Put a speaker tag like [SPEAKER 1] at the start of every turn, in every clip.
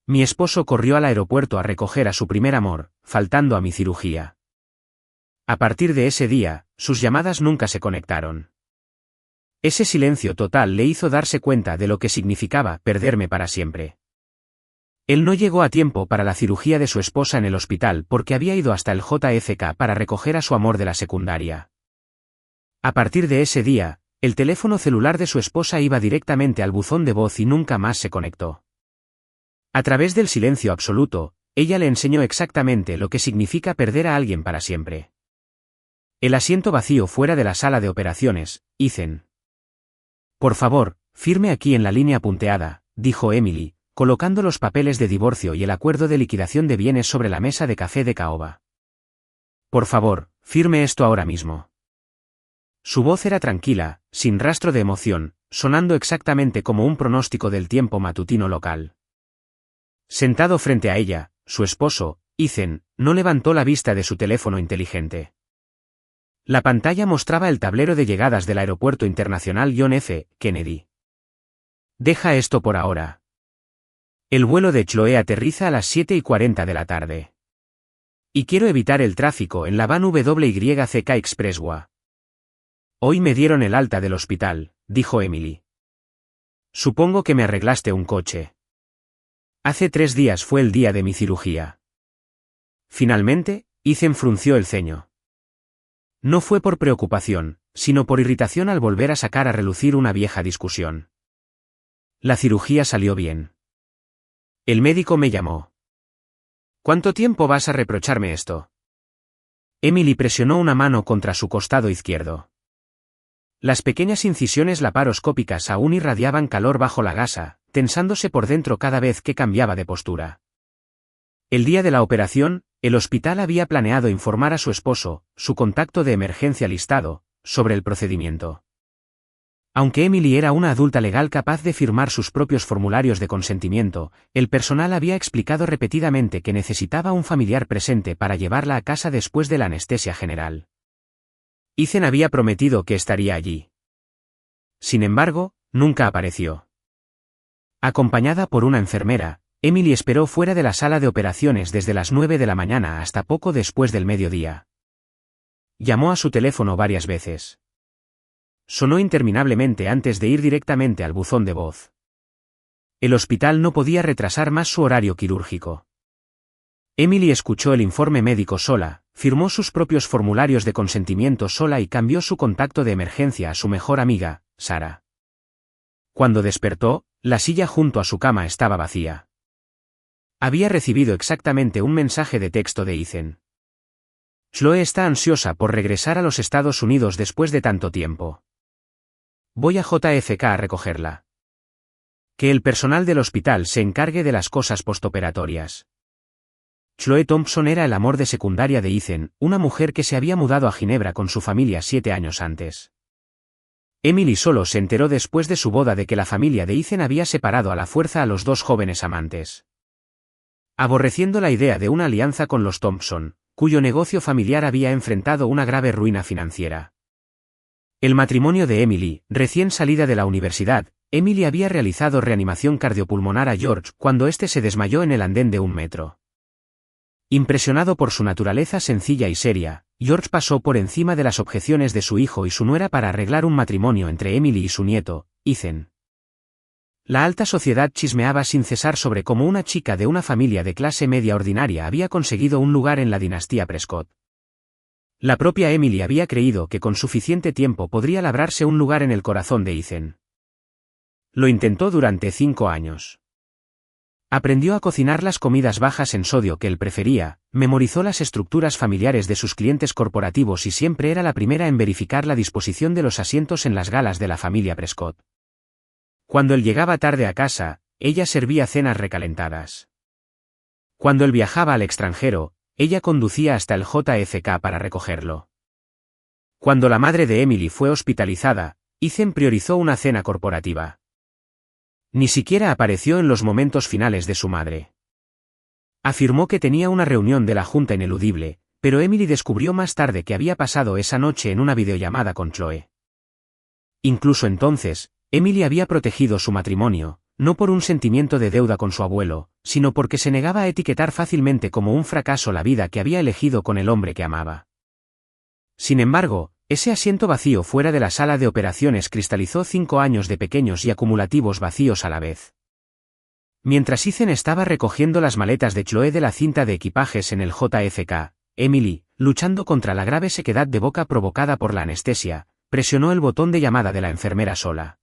[SPEAKER 1] Mi esposo corrió al aeropuerto a recoger a su primer amor, faltando a mi cirugía. A partir de ese día, sus llamadas nunca se conectaron. Ese silencio total le hizo darse cuenta de lo que significaba perderme para siempre. Él no llegó a tiempo para la cirugía de su esposa en el hospital porque había ido hasta el JFK para recoger a su amor de la secundaria. A partir de ese día, el teléfono celular de su esposa iba directamente al buzón de voz y nunca más se conectó. A través del silencio absoluto, ella le enseñó exactamente lo que significa perder a alguien para siempre. El asiento vacío fuera de la sala de operaciones, Ethan. Por favor, firme aquí en la línea punteada, dijo Emily, colocando los papeles de divorcio y el acuerdo de liquidación de bienes sobre la mesa de café de caoba. Por favor, firme esto ahora mismo. Su voz era tranquila, sin rastro de emoción, sonando exactamente como un pronóstico del tiempo matutino local. Sentado frente a ella, su esposo, Ethan, no levantó la vista de su teléfono inteligente. La pantalla mostraba el tablero de llegadas del Aeropuerto Internacional John F. Kennedy. Deja esto por ahora. El vuelo de Chloe aterriza a las 7:40 de la tarde. Y quiero evitar el tráfico en la van WYCK Expressway. Hoy me dieron el alta del hospital, dijo Emily. Supongo que me arreglaste un coche. Hace 3 días fue el día de mi cirugía. Finalmente, Ethan frunció el ceño. No fue por preocupación, sino por irritación al volver a sacar a relucir una vieja discusión. La cirugía salió bien. El médico me llamó. ¿Cuánto tiempo vas a reprocharme esto? Emily presionó una mano contra su costado izquierdo. Las pequeñas incisiones laparoscópicas aún irradiaban calor bajo la gasa, tensándose por dentro cada vez que cambiaba de postura. El día de la operación, el hospital había planeado informar a su esposo, su contacto de emergencia listado, sobre el procedimiento. Aunque Emily era una adulta legal capaz de firmar sus propios formularios de consentimiento, el personal había explicado repetidamente que necesitaba un familiar presente para llevarla a casa después de la anestesia general. Ethan había prometido que estaría allí. Sin embargo, nunca apareció. Acompañada por una enfermera, Emily esperó fuera de la sala de operaciones desde las 9 de la mañana hasta poco después del mediodía. Llamó a su teléfono varias veces. Sonó interminablemente antes de ir directamente al buzón de voz. El hospital no podía retrasar más su horario quirúrgico. Emily escuchó el informe médico sola, firmó sus propios formularios de consentimiento sola y cambió su contacto de emergencia a su mejor amiga, Sarah. Cuando despertó, la silla junto a su cama estaba vacía. Había recibido exactamente un mensaje de texto de Ethan. Chloe está ansiosa por regresar a los Estados Unidos después de tanto tiempo. Voy a JFK a recogerla. Que el personal del hospital se encargue de las cosas postoperatorias. Chloe Thompson era el amor de secundaria de Ethan, una mujer que se había mudado a Ginebra con su familia 7 años antes. Emily solo se enteró después de su boda de que la familia de Ethan había separado a la fuerza a los dos jóvenes amantes. Aborreciendo la idea de una alianza con los Thompson, cuyo negocio familiar había enfrentado una grave ruina financiera. El matrimonio de Emily, recién salida de la universidad, Emily había realizado reanimación cardiopulmonar a George cuando éste se desmayó en el andén de un metro. Impresionado por su naturaleza sencilla y seria, George pasó por encima de las objeciones de su hijo y su nuera para arreglar un matrimonio entre Emily y su nieto, Ethan. La alta sociedad chismeaba sin cesar sobre cómo una chica de una familia de clase media ordinaria había conseguido un lugar en la dinastía Prescott. La propia Emily había creído que con suficiente tiempo podría labrarse un lugar en el corazón de Ethan. Lo intentó durante 5 años. Aprendió a cocinar las comidas bajas en sodio que él prefería, memorizó las estructuras familiares de sus clientes corporativos y siempre era la primera en verificar la disposición de los asientos en las galas de la familia Prescott. Cuando él llegaba tarde a casa, ella servía cenas recalentadas. Cuando él viajaba al extranjero, ella conducía hasta el JFK para recogerlo. Cuando la madre de Emily fue hospitalizada, Ethan priorizó una cena corporativa. Ni siquiera apareció en los momentos finales de su madre. Afirmó que tenía una reunión de la junta ineludible, pero Emily descubrió más tarde que había pasado esa noche en una videollamada con Chloe. Incluso entonces, Emily había protegido su matrimonio, no por un sentimiento de deuda con su abuelo, sino porque se negaba a etiquetar fácilmente como un fracaso la vida que había elegido con el hombre que amaba. Sin embargo, ese asiento vacío fuera de la sala de operaciones cristalizó 5 años de pequeños y acumulativos vacíos a la vez. Mientras Ethan estaba recogiendo las maletas de Chloe de la cinta de equipajes en el JFK, Emily, luchando contra la grave sequedad de boca provocada por la anestesia, presionó el botón de llamada de la enfermera sola.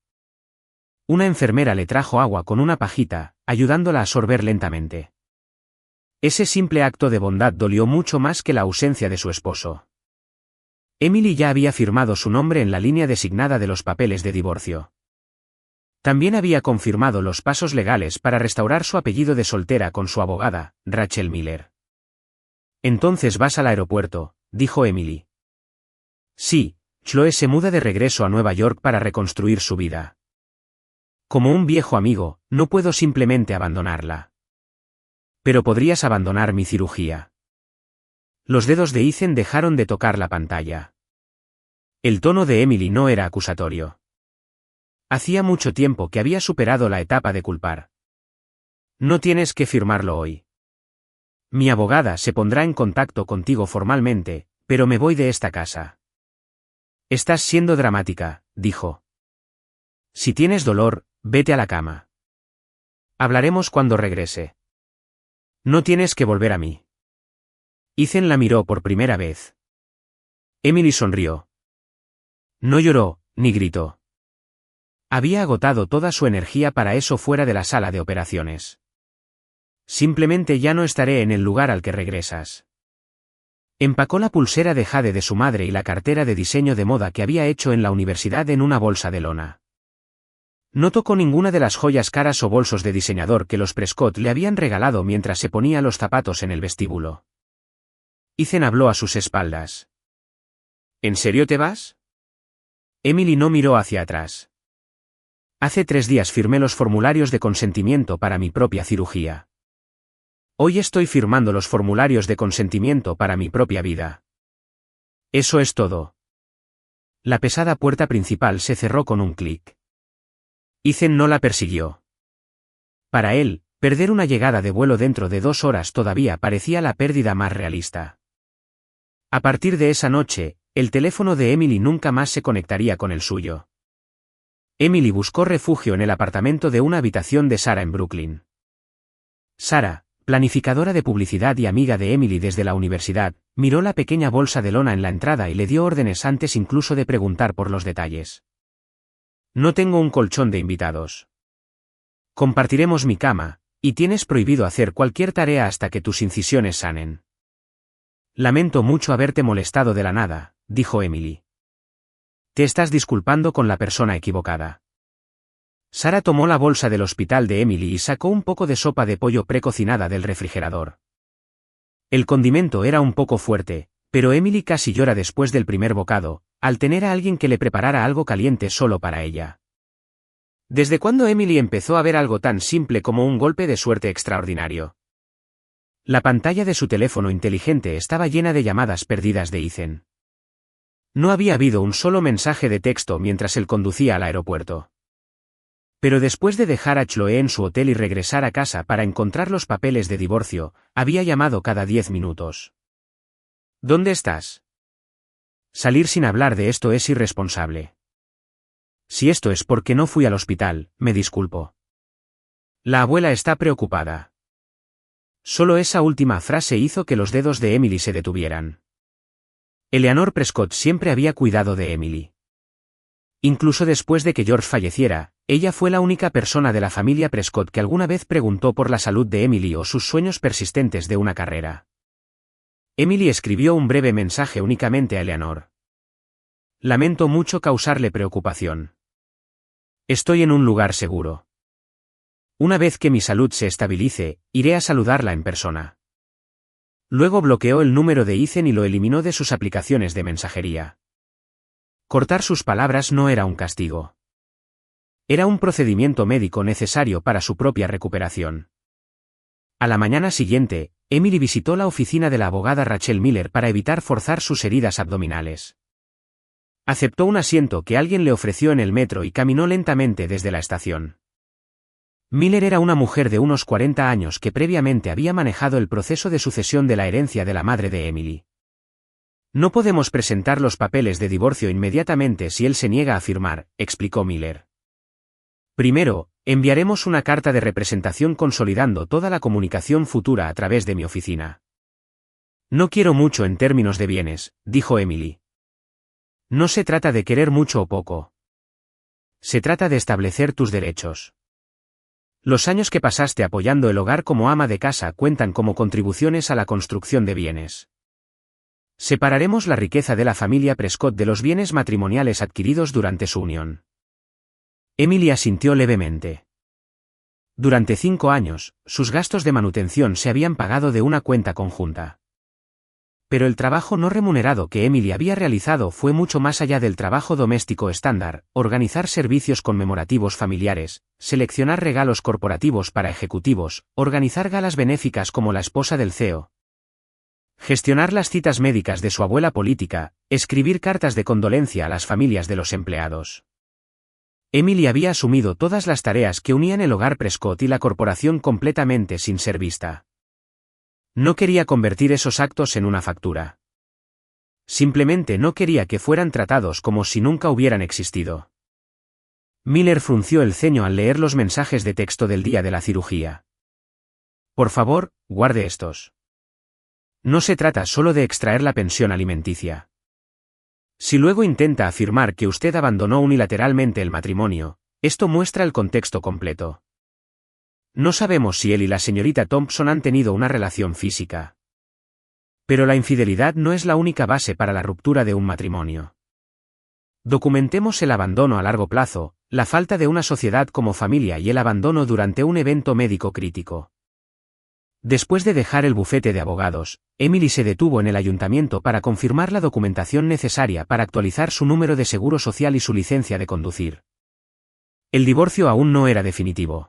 [SPEAKER 1] Una enfermera le trajo agua con una pajita, ayudándola a sorber lentamente. Ese simple acto de bondad dolió mucho más que la ausencia de su esposo. Emily ya había firmado su nombre en la línea designada de los papeles de divorcio. También había confirmado los pasos legales para restaurar su apellido de soltera con su abogada, Rachel Miller. «Entonces vas al aeropuerto», dijo Emily. «Sí, Chloe se muda de regreso a Nueva York para reconstruir su vida. Como un viejo amigo, no puedo simplemente abandonarla. Pero podrías abandonar mi cirugía». Los dedos de Ethan dejaron de tocar la pantalla. El tono de Emily no era acusatorio. Hacía mucho tiempo que había superado la etapa de culpar. «No tienes que firmarlo hoy. Mi abogada se pondrá en contacto contigo formalmente, pero me voy de esta casa». «Estás siendo dramática», dijo. «Si tienes dolor, vete a la cama. Hablaremos cuando regrese. No tienes que volver a mí». Ethan la miró por primera vez. Emily sonrió. No lloró, ni gritó. Había agotado toda su energía para eso fuera de la sala de operaciones. «Simplemente ya no estaré en el lugar al que regresas». Empacó la pulsera de jade de su madre y la cartera de diseño de moda que había hecho en la universidad en una bolsa de lona. No tocó ninguna de las joyas caras o bolsos de diseñador que los Prescott le habían regalado mientras se ponía los zapatos en el vestíbulo. Ethan habló a sus espaldas. «¿En serio te vas?» Emily no miró hacia atrás. «Hace 3 días firmé los formularios de consentimiento para mi propia cirugía. Hoy estoy firmando los formularios de consentimiento para mi propia vida. Eso es todo». La pesada puerta principal se cerró con un clic. Ethan no la persiguió. Para él, perder una llegada de vuelo dentro de 2 horas todavía parecía la pérdida más realista. A partir de esa noche, el teléfono de Emily nunca más se conectaría con el suyo. Emily buscó refugio en el apartamento de una habitación de Sarah en Brooklyn. Sarah, planificadora de publicidad y amiga de Emily desde la universidad, miró la pequeña bolsa de lona en la entrada y le dio órdenes antes incluso de preguntar por los detalles. «No tengo un colchón de invitados. Compartiremos mi cama, y tienes prohibido hacer cualquier tarea hasta que tus incisiones sanen». «Lamento mucho haberte molestado de la nada», dijo Emily. «Te estás disculpando con la persona equivocada». Sarah tomó la bolsa del hospital de Emily y sacó un poco de sopa de pollo precocinada del refrigerador. El condimento era un poco fuerte, pero Emily casi llora después del primer bocado, al tener a alguien que le preparara algo caliente solo para ella. ¿Desde cuándo Emily empezó a ver algo tan simple como un golpe de suerte extraordinario? La pantalla de su teléfono inteligente estaba llena de llamadas perdidas de Ethan. No había habido un solo mensaje de texto mientras él conducía al aeropuerto. Pero después de dejar a Chloe en su hotel y regresar a casa para encontrar los papeles de divorcio, había llamado cada 10 minutos. «¿Dónde estás?» Salir sin hablar de esto es irresponsable. Si esto es porque no fui al hospital, me disculpo. La abuela está preocupada. Solo esa última frase hizo que los dedos de Emily se detuvieran. Eleanor Prescott siempre había cuidado de Emily. Incluso después de que George falleciera, ella fue la única persona de la familia Prescott que alguna vez preguntó por la salud de Emily o sus sueños persistentes de una carrera. Emily escribió un breve mensaje únicamente a Eleanor. «Lamento mucho causarle preocupación. Estoy en un lugar seguro. Una vez que mi salud se estabilice, iré a saludarla en persona». Luego bloqueó el número de Ethan y lo eliminó de sus aplicaciones de mensajería. Cortar sus palabras no era un castigo. Era un procedimiento médico necesario para su propia recuperación. A la mañana siguiente, Emily visitó la oficina de la abogada Rachel Miller para evitar forzar sus heridas abdominales. Aceptó un asiento que alguien le ofreció en el metro y caminó lentamente desde la estación. Miller era una mujer de unos 40 años que previamente había manejado el proceso de sucesión de la herencia de la madre de Emily. No podemos presentar los papeles de divorcio inmediatamente si él se niega a firmar, explicó Miller. Primero, enviaremos una carta de representación consolidando toda la comunicación futura a través de mi oficina. No quiero mucho en términos de bienes, dijo Emily. No se trata de querer mucho o poco. Se trata de establecer tus derechos. Los años que pasaste apoyando el hogar como ama de casa cuentan como contribuciones a la construcción de bienes. Separaremos la riqueza de la familia Prescott de los bienes matrimoniales adquiridos durante su unión. Emily asintió levemente. Durante 5 años, sus gastos de manutención se habían pagado de una cuenta conjunta. Pero el trabajo no remunerado que Emily había realizado fue mucho más allá del trabajo doméstico estándar: organizar servicios conmemorativos familiares, seleccionar regalos corporativos para ejecutivos, organizar galas benéficas como la esposa del CEO, gestionar las citas médicas de su abuela política, escribir cartas de condolencia a las familias de los empleados. Emily había asumido todas las tareas que unían el hogar Prescott y la corporación completamente sin ser vista. No quería convertir esos actos en una factura. Simplemente no quería que fueran tratados como si nunca hubieran existido. Miller frunció el ceño al leer los mensajes de texto del día de la cirugía. Por favor, guarde estos. No se trata solo de extraer la pensión alimenticia. Si luego intenta afirmar que usted abandonó unilateralmente el matrimonio, esto muestra el contexto completo. No sabemos si él y la señorita Thompson han tenido una relación física. Pero la infidelidad no es la única base para la ruptura de un matrimonio. Documentemos el abandono a largo plazo, la falta de una sociedad como familia y el abandono durante un evento médico crítico. Después de dejar el bufete de abogados, Emily se detuvo en el ayuntamiento para confirmar la documentación necesaria para actualizar su número de seguro social y su licencia de conducir. El divorcio aún no era definitivo.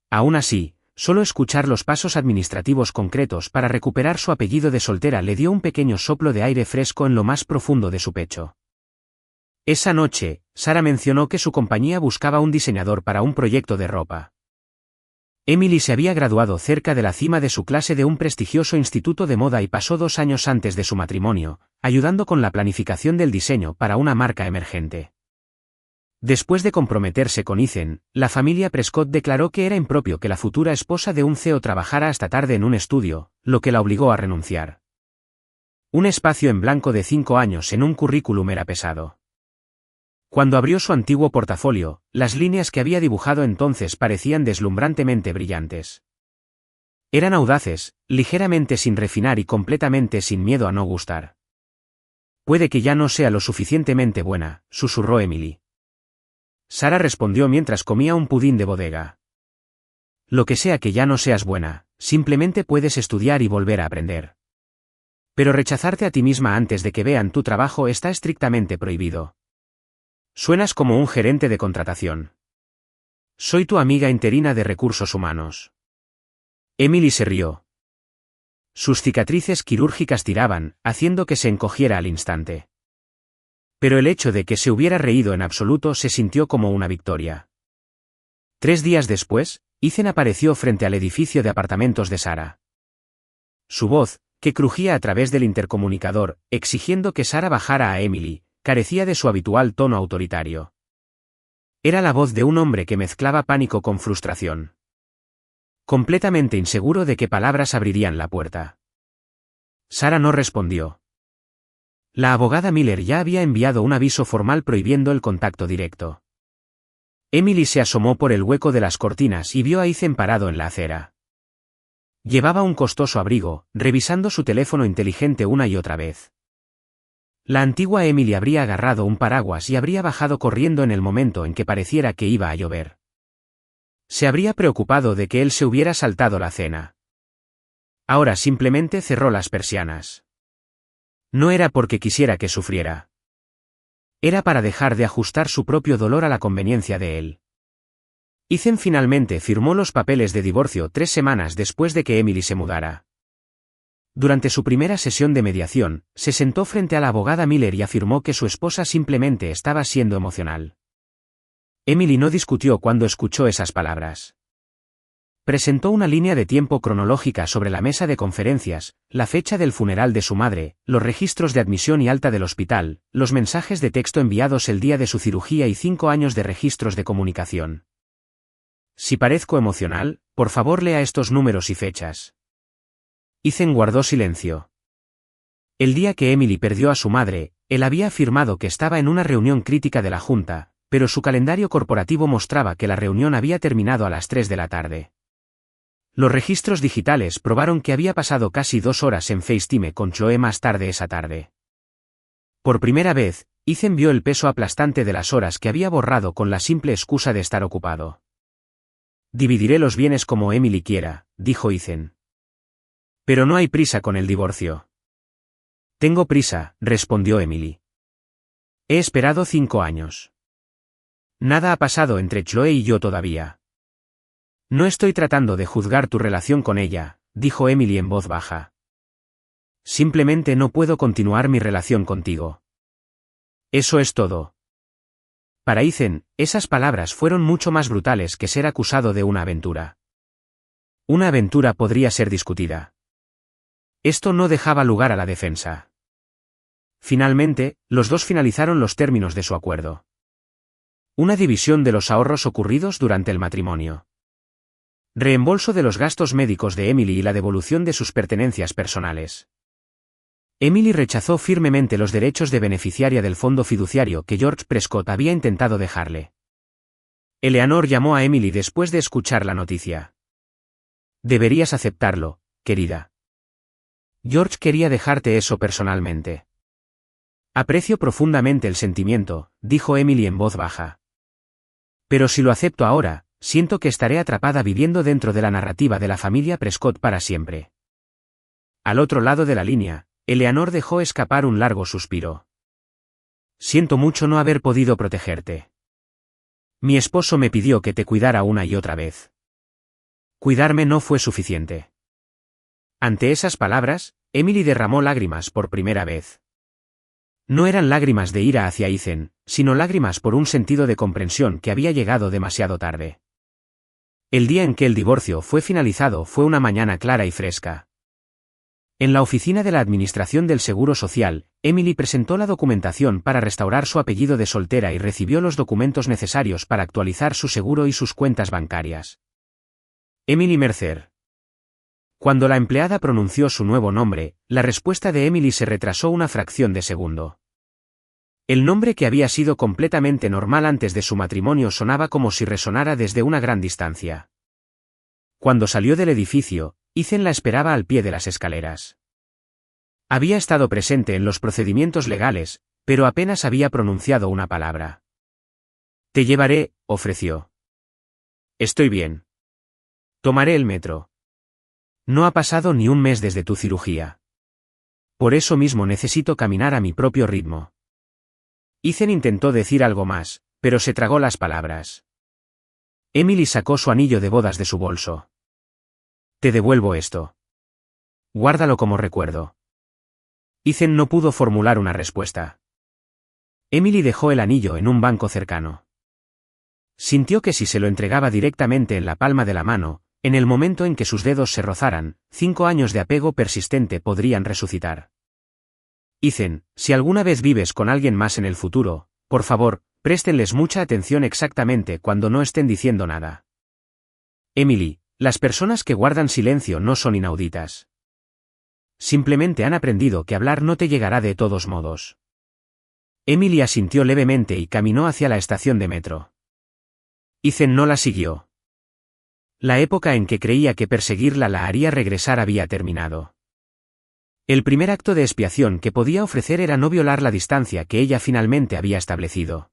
[SPEAKER 1] Aún así, solo escuchar los pasos administrativos concretos para recuperar su apellido de soltera le dio un pequeño soplo de aire fresco en lo más profundo de su pecho. Esa noche, Sarah mencionó que su compañía buscaba un diseñador para un proyecto de ropa. Emily se había graduado cerca de la cima de su clase de un prestigioso instituto de moda y pasó 2 años antes de su matrimonio, ayudando con la planificación del diseño para una marca emergente. Después de comprometerse con Ethan, la familia Prescott declaró que era impropio que la futura esposa de un CEO trabajara hasta tarde en un estudio, lo que la obligó a renunciar. Un espacio en blanco de 5 años en un currículum era pesado. Cuando abrió su antiguo portafolio, las líneas que había dibujado entonces parecían deslumbrantemente brillantes. Eran audaces, ligeramente sin refinar y completamente sin miedo a no gustar. Puede que ya no sea lo suficientemente buena, susurró Emily. Sarah respondió mientras comía un pudín de bodega. Lo que sea que ya no seas buena, simplemente puedes estudiar y volver a aprender. Pero rechazarte a ti misma antes de que vean tu trabajo está estrictamente prohibido. Suenas como un gerente de contratación. Soy tu amiga interina de recursos humanos. Emily se rió. Sus cicatrices quirúrgicas tiraban, haciendo que se encogiera al instante. Pero el hecho de que se hubiera reído en absoluto se sintió como una victoria. 3 días después, Ethan apareció frente al edificio de apartamentos de Sarah. Su voz, que crujía a través del intercomunicador, exigiendo que Sarah bajara a Emily, carecía de su habitual tono autoritario. Era la voz de un hombre que mezclaba pánico con frustración. Completamente inseguro de qué palabras abrirían la puerta. Sarah no respondió. La abogada Miller ya había enviado un aviso formal prohibiendo el contacto directo. Emily se asomó por el hueco de las cortinas y vio a Ethan parado en la acera. Llevaba un costoso abrigo, revisando su teléfono inteligente una y otra vez. La antigua Emily habría agarrado un paraguas y habría bajado corriendo en el momento en que pareciera que iba a llover. Se habría preocupado de que él se hubiera saltado la cena. Ahora simplemente cerró las persianas. No era porque quisiera que sufriera. Era para dejar de ajustar su propio dolor a la conveniencia de él. Ethan finalmente firmó los papeles de divorcio 3 semanas después de que Emily se mudara. Durante su primera sesión de mediación, se sentó frente a la abogada Miller y afirmó que su esposa simplemente estaba siendo emocional. Emily no discutió cuando escuchó esas palabras. Presentó una línea de tiempo cronológica sobre la mesa de conferencias, la fecha del funeral de su madre, los registros de admisión y alta del hospital, los mensajes de texto enviados el día de su cirugía y 5 años de registros de comunicación. Si parezco emocional, por favor lea estos números y fechas. Ethan guardó silencio. El día que Emily perdió a su madre, él había afirmado que estaba en una reunión crítica de la Junta, pero su calendario corporativo mostraba que la reunión había terminado a las 3 de la tarde. Los registros digitales probaron que había pasado casi 2 horas en FaceTime con Chloe más tarde esa tarde. Por primera vez, Ethan vio el peso aplastante de las horas que había borrado con la simple excusa de estar ocupado. Dividiré los bienes como Emily quiera, dijo Ethan. Pero no hay prisa con el divorcio. Tengo prisa, respondió Emily. He esperado 5 años. Nada ha pasado entre Chloe y yo todavía. No estoy tratando de juzgar tu relación con ella, dijo Emily en voz baja. Simplemente no puedo continuar mi relación contigo. Eso es todo. Para Ethan, esas palabras fueron mucho más brutales que ser acusado de una aventura. Una aventura podría ser discutida. Esto no dejaba lugar a la defensa. Finalmente, los dos finalizaron los términos de su acuerdo. Una división de los ahorros ocurridos durante el matrimonio. Reembolso de los gastos médicos de Emily y la devolución de sus pertenencias personales. Emily rechazó firmemente los derechos de beneficiaria del fondo fiduciario que George Prescott había intentado dejarle. Eleanor llamó a Emily después de escuchar la noticia. Deberías aceptarlo, querida. George quería dejarte eso personalmente. Aprecio profundamente el sentimiento, dijo Emily en voz baja. Pero si lo acepto ahora, siento que estaré atrapada viviendo dentro de la narrativa de la familia Prescott para siempre. Al otro lado de la línea, Eleanor dejó escapar un largo suspiro. Siento mucho no haber podido protegerte. Mi esposo me pidió que te cuidara una y otra vez. Cuidarme no fue suficiente. Ante esas palabras, Emily derramó lágrimas por primera vez. No eran lágrimas de ira hacia Ethan, sino lágrimas por un sentido de comprensión que había llegado demasiado tarde. El día en que el divorcio fue finalizado fue una mañana clara y fresca. En la oficina de la Administración del Seguro Social, Emily presentó la documentación para restaurar su apellido de soltera y recibió los documentos necesarios para actualizar su seguro y sus cuentas bancarias. Emily Mercer. Cuando la empleada pronunció su nuevo nombre, la respuesta de Emily se retrasó una fracción de segundo. El nombre que había sido completamente normal antes de su matrimonio sonaba como si resonara desde una gran distancia. Cuando salió del edificio, Ethan la esperaba al pie de las escaleras. Había estado presente en los procedimientos legales, pero apenas había pronunciado una palabra. Te llevaré, ofreció. Estoy bien. Tomaré el metro. No ha pasado ni un mes desde tu cirugía. Por eso mismo necesito caminar a mi propio ritmo. Ethan intentó decir algo más, pero se tragó las palabras. Emily sacó su anillo de bodas de su bolso. Te devuelvo esto. Guárdalo como recuerdo. Ethan no pudo formular una respuesta. Emily dejó el anillo en un banco cercano. Sintió que si se lo entregaba directamente en la palma de la mano, en el momento en que sus dedos se rozaran, 5 años de apego persistente podrían resucitar. Ethan, si alguna vez vives con alguien más en el futuro, por favor, préstenles mucha atención exactamente cuando no estén diciendo nada. Emily, las personas que guardan silencio no son inauditas. Simplemente han aprendido que hablar no te llegará de todos modos. Emily asintió levemente y caminó hacia la estación de metro. Ethan no la siguió. La época en que creía que perseguirla la haría regresar había terminado. El primer acto de expiación que podía ofrecer era no violar la distancia que ella finalmente había establecido.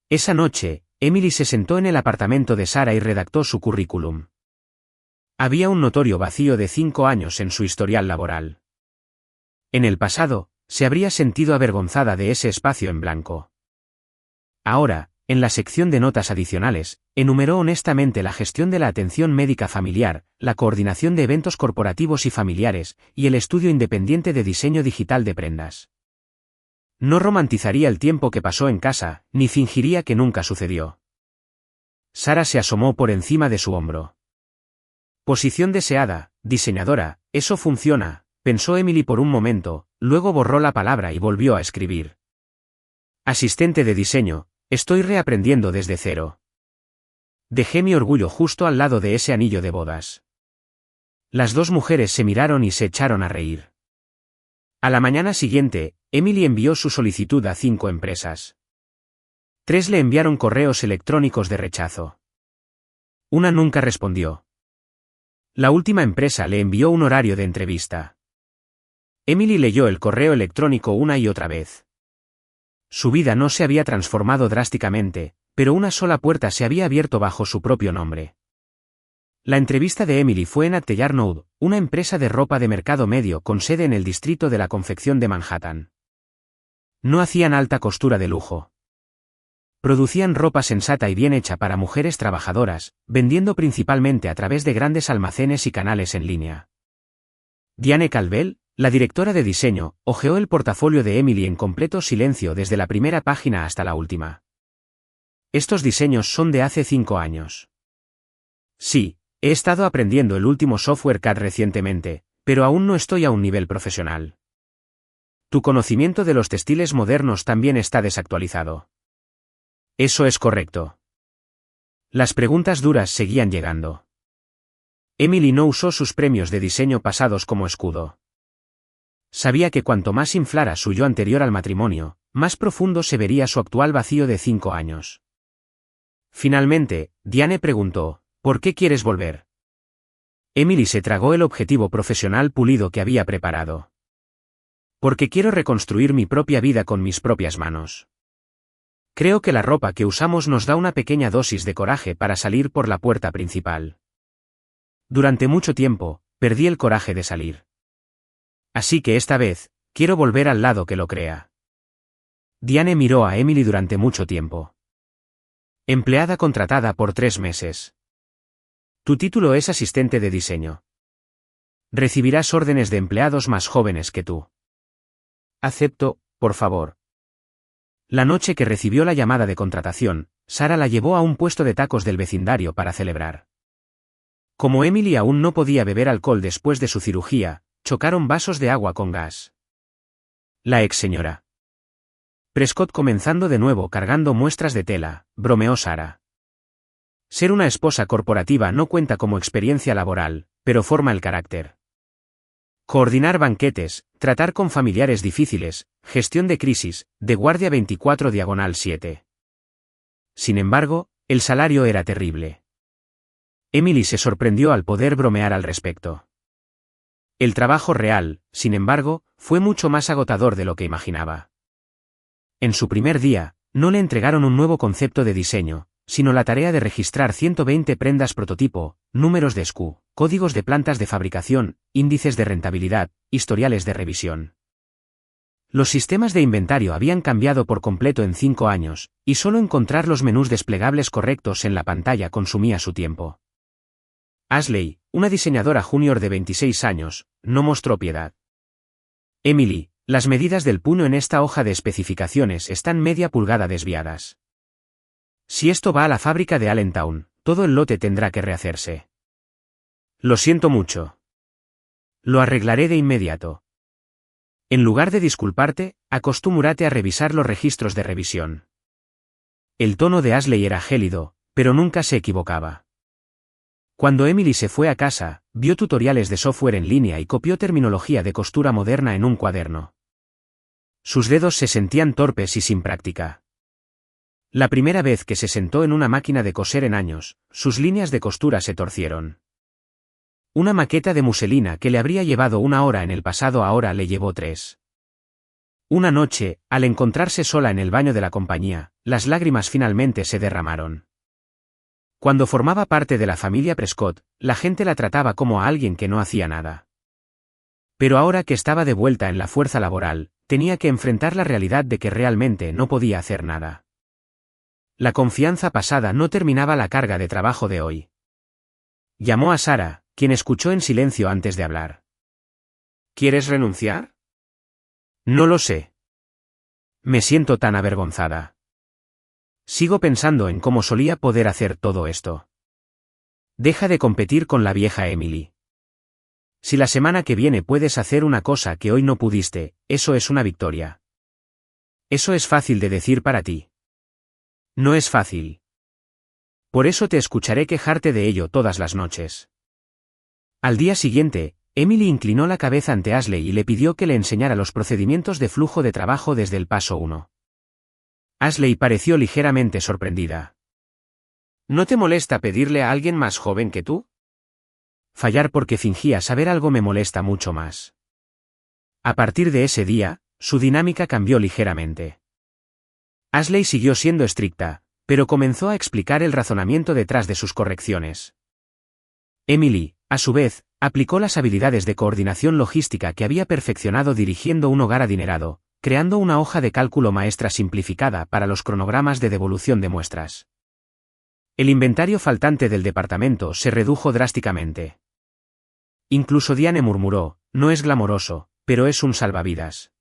[SPEAKER 1] Esa noche, Emily se sentó en el apartamento de Sarah y redactó su currículum. Había un notorio vacío de 5 años en su historial laboral. En el pasado, se habría sentido avergonzada de ese espacio en blanco. Ahora, en la sección de notas adicionales, enumeró honestamente la gestión de la atención médica familiar, la coordinación de eventos corporativos y familiares, y el estudio independiente de diseño digital de prendas. No romantizaría el tiempo que pasó en casa, ni fingiría que nunca sucedió. Sara se asomó por encima de su hombro. Posición deseada, diseñadora, eso funciona, pensó Emily por un momento, luego borró la palabra y volvió a escribir. Asistente de diseño, estoy reaprendiendo desde cero. Dejé mi orgullo justo al lado de ese anillo de bodas. Las dos mujeres se miraron y se echaron a reír. A la mañana siguiente, Emily envió su solicitud a 5 empresas. 3 le enviaron correos electrónicos de rechazo. Una nunca respondió. La última empresa le envió un horario de entrevista. Emily leyó el correo electrónico una y otra vez. Su vida no se había transformado drásticamente, pero una sola puerta se había abierto bajo su propio nombre. La entrevista de Emily fue en At the Yarnwood, una empresa de ropa de mercado medio con sede en el distrito de la confección de Manhattan. No hacían alta costura de lujo. Producían ropa sensata y bien hecha para mujeres trabajadoras, vendiendo principalmente a través de grandes almacenes y canales en línea. Diane Calvel, la directora de diseño, hojeó el portafolio de Emily en completo silencio desde la primera página hasta la última. Estos diseños son de hace 5 años. Sí, he estado aprendiendo el último software CAD recientemente, pero aún no estoy a un nivel profesional. Tu conocimiento de los textiles modernos también está desactualizado. Eso es correcto. Las preguntas duras seguían llegando. Emily no usó sus premios de diseño pasados como escudo. Sabía que cuanto más inflara su yo anterior al matrimonio, más profundo se vería su actual vacío de 5 años. Finalmente, Diane preguntó, ¿por qué quieres volver? Emily se tragó el objetivo profesional pulido que había preparado. Porque quiero reconstruir mi propia vida con mis propias manos. Creo que la ropa que usamos nos da una pequeña dosis de coraje para salir por la puerta principal. Durante mucho tiempo, perdí el coraje de salir. Así que esta vez, quiero volver al lado que lo crea. Diane miró a Emily durante mucho tiempo. Empleada contratada por 3 meses. Tu título es asistente de diseño. Recibirás órdenes de empleados más jóvenes que tú. Acepto, por favor. La noche que recibió la llamada de contratación, Sara la llevó a un puesto de tacos del vecindario para celebrar. Como Emily aún no podía beber alcohol después de su cirugía, chocaron vasos de agua con gas. La ex señora Prescott comenzando de nuevo cargando muestras de tela, bromeó Sara. Ser una esposa corporativa no cuenta como experiencia laboral, pero forma el carácter. Coordinar banquetes, tratar con familiares difíciles, gestión de crisis, de guardia 24/7. Sin embargo, el salario era terrible. Emily se sorprendió al poder bromear al respecto. El trabajo real, sin embargo, fue mucho más agotador de lo que imaginaba. En su primer día, no le entregaron un nuevo concepto de diseño, sino la tarea de registrar 120 prendas prototipo, números de SKU, códigos de plantas de fabricación, índices de rentabilidad, historiales de revisión. Los sistemas de inventario habían cambiado por completo en 5 años, y solo encontrar los menús desplegables correctos en la pantalla consumía su tiempo. Ashley, una diseñadora junior de 26 años, no mostró piedad. Emily, las medidas del puño en esta hoja de especificaciones están media pulgada desviadas. Si esto va a la fábrica de Allentown, todo el lote tendrá que rehacerse. Lo siento mucho. Lo arreglaré de inmediato. En lugar de disculparte, acostúmbrate a revisar los registros de revisión. El tono de Ashley era gélido, pero nunca se equivocaba. Cuando Emily se fue a casa, vio tutoriales de software en línea y copió terminología de costura moderna en un cuaderno. Sus dedos se sentían torpes y sin práctica. La primera vez que se sentó en una máquina de coser en años, sus líneas de costura se torcieron. Una maqueta de muselina que le habría llevado 1 hora en el pasado ahora le llevó 3. Una noche, al encontrarse sola en el baño de la compañía, las lágrimas finalmente se derramaron. Cuando formaba parte de la familia Prescott, la gente la trataba como a alguien que no hacía nada. Pero ahora que estaba de vuelta en la fuerza laboral, tenía que enfrentar la realidad de que realmente no podía hacer nada. La confianza pasada no terminaba la carga de trabajo de hoy. Llamó a Sara, quien escuchó en silencio antes de hablar. ¿Quieres renunciar? No lo sé. Me siento tan avergonzada. Sigo pensando en cómo solía poder hacer todo esto. Deja de competir con la vieja Emily. Si la semana que viene puedes hacer una cosa que hoy no pudiste, eso es una victoria. Eso es fácil de decir para ti. No es fácil. Por eso te escucharé quejarte de ello todas las noches. Al día siguiente, Emily inclinó la cabeza ante Ashley y le pidió que le enseñara los procedimientos de flujo de trabajo desde el paso 1. Ashley pareció ligeramente sorprendida. ¿No te molesta pedirle a alguien más joven que tú? Fallar porque fingía saber algo me molesta mucho más. A partir de ese día, su dinámica cambió ligeramente. Ashley siguió siendo estricta, pero comenzó a explicar el razonamiento detrás de sus correcciones. Emily, a su vez, aplicó las habilidades de coordinación logística que había perfeccionado dirigiendo un hogar adinerado, creando una hoja de cálculo maestra simplificada para los cronogramas de devolución de muestras. El inventario faltante del departamento se redujo drásticamente. Incluso Diane murmuró, no es glamoroso, pero es un salvavidas.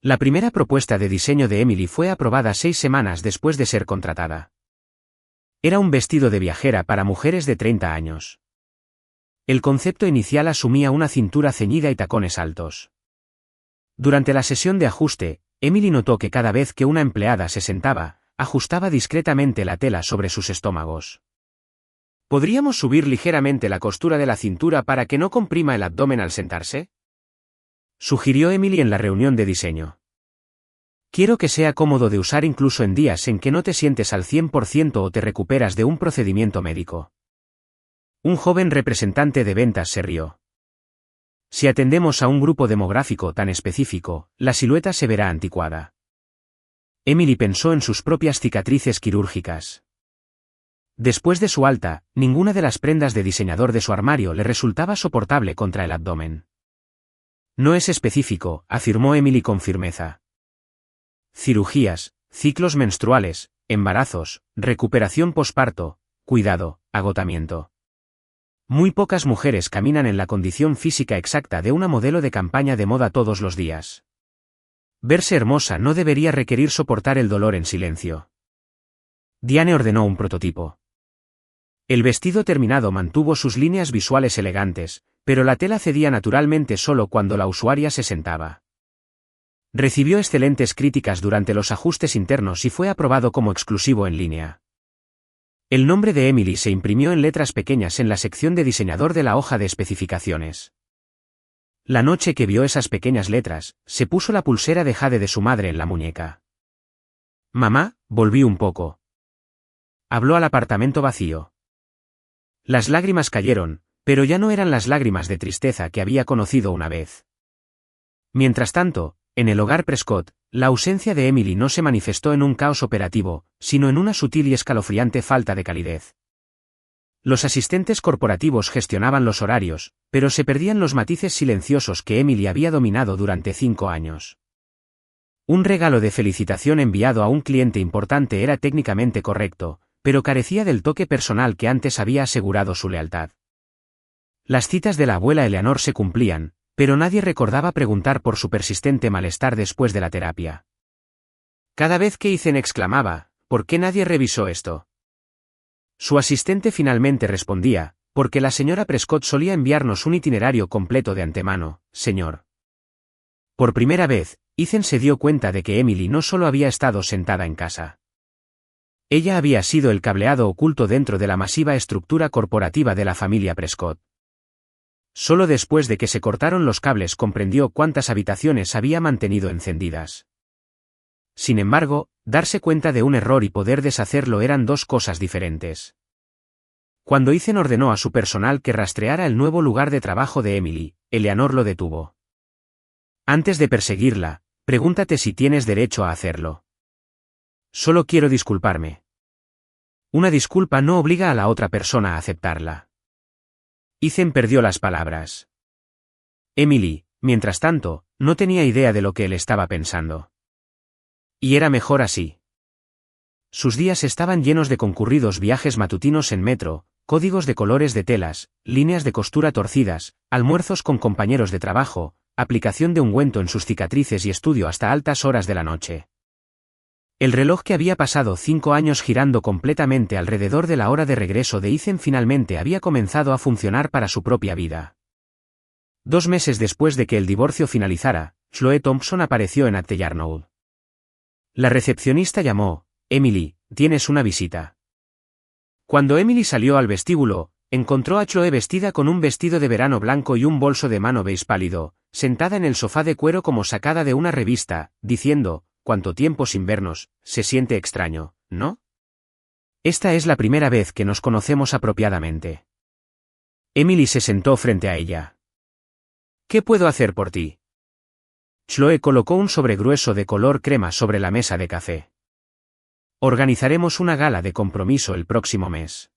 [SPEAKER 1] La primera propuesta de diseño de Emily fue aprobada 6 semanas después de ser contratada. Era un vestido de viajera para mujeres de 30 años. El concepto inicial asumía una cintura ceñida y tacones altos. Durante la sesión de ajuste, Emily notó que cada vez que una empleada se sentaba, ajustaba discretamente la tela sobre sus estómagos. ¿Podríamos subir ligeramente la costura de la cintura para que no comprima el abdomen al sentarse?, sugirió Emily en la reunión de diseño. Quiero que sea cómodo de usar incluso en días en que no te sientes al 100% o te recuperas de un procedimiento médico. Un joven representante de ventas se rió. Si atendemos a un grupo demográfico tan específico, la silueta se verá anticuada. Emily pensó en sus propias cicatrices quirúrgicas. Después de su alta, ninguna de las prendas de diseñador de su armario le resultaba soportable contra el abdomen. No es específico, afirmó Emily con firmeza. Cirugías, ciclos menstruales, embarazos, recuperación posparto, cuidado, agotamiento. Muy pocas mujeres caminan en la condición física exacta de una modelo de campaña de moda todos los días. Verse hermosa no debería requerir soportar el dolor en silencio. Diane ordenó un prototipo. El vestido terminado mantuvo sus líneas visuales elegantes, pero la tela cedía naturalmente solo cuando la usuaria se sentaba. Recibió excelentes críticas durante los ajustes internos y fue aprobado como exclusivo en línea. El nombre de Emily se imprimió en letras pequeñas en la sección de diseñador de la hoja de especificaciones. La noche que vio esas pequeñas letras, se puso la pulsera de jade de su madre en la muñeca. Mamá, volví un poco. Habló al apartamento vacío. Las lágrimas cayeron, pero ya no eran las lágrimas de tristeza que había conocido una vez. Mientras tanto, en el hogar Prescott, la ausencia de Emily no se manifestó en un caos operativo, sino en una sutil y escalofriante falta de calidez. Los asistentes corporativos gestionaban los horarios, pero se perdían los matices silenciosos que Emily había dominado durante 5 años. Un regalo de felicitación enviado a un cliente importante era técnicamente correcto, pero carecía del toque personal que antes había asegurado su lealtad. Las citas de la abuela Eleanor se cumplían, pero nadie recordaba preguntar por su persistente malestar después de la terapia. Cada vez que Ethan exclamaba, ¿por qué nadie revisó esto?, su asistente finalmente respondía, porque la señora Prescott solía enviarnos un itinerario completo de antemano, señor. Por primera vez, Ethan se dio cuenta de que Emily no solo había estado sentada en casa. Ella había sido el cableado oculto dentro de la masiva estructura corporativa de la familia Prescott. Solo después de que se cortaron los cables comprendió cuántas habitaciones había mantenido encendidas. Sin embargo, darse cuenta de un error y poder deshacerlo eran dos cosas diferentes. Cuando Ethan ordenó a su personal que rastreara el nuevo lugar de trabajo de Emily, Eleanor lo detuvo. Antes de perseguirla, pregúntate si tienes derecho a hacerlo. Solo quiero disculparme. Una disculpa no obliga a la otra persona a aceptarla. Ethan perdió las palabras. Emily, mientras tanto, no tenía idea de lo que él estaba pensando. Y era mejor así. Sus días estaban llenos de concurridos viajes matutinos en metro, códigos de colores de telas, líneas de costura torcidas, almuerzos con compañeros de trabajo, aplicación de ungüento en sus cicatrices y estudio hasta altas horas de la noche. El reloj que había pasado 5 años girando completamente alrededor de la hora de regreso de Ethan finalmente había comenzado a funcionar para su propia vida. 2 meses después de que el divorcio finalizara, Chloe Thompson apareció en At Yarnoud. La recepcionista llamó: «Emily, tienes una visita». Cuando Emily salió al vestíbulo, encontró a Chloe vestida con un vestido de verano blanco y un bolso de mano beige pálido, sentada en el sofá de cuero como sacada de una revista, diciendo: «Cuánto tiempo sin vernos, se siente extraño, ¿no? Esta es la primera vez que nos conocemos apropiadamente». Emily se sentó frente a ella. «¿Qué puedo hacer por ti?». Chloe colocó un sobre grueso de color crema sobre la mesa de café. «Organizaremos una gala de compromiso el próximo mes.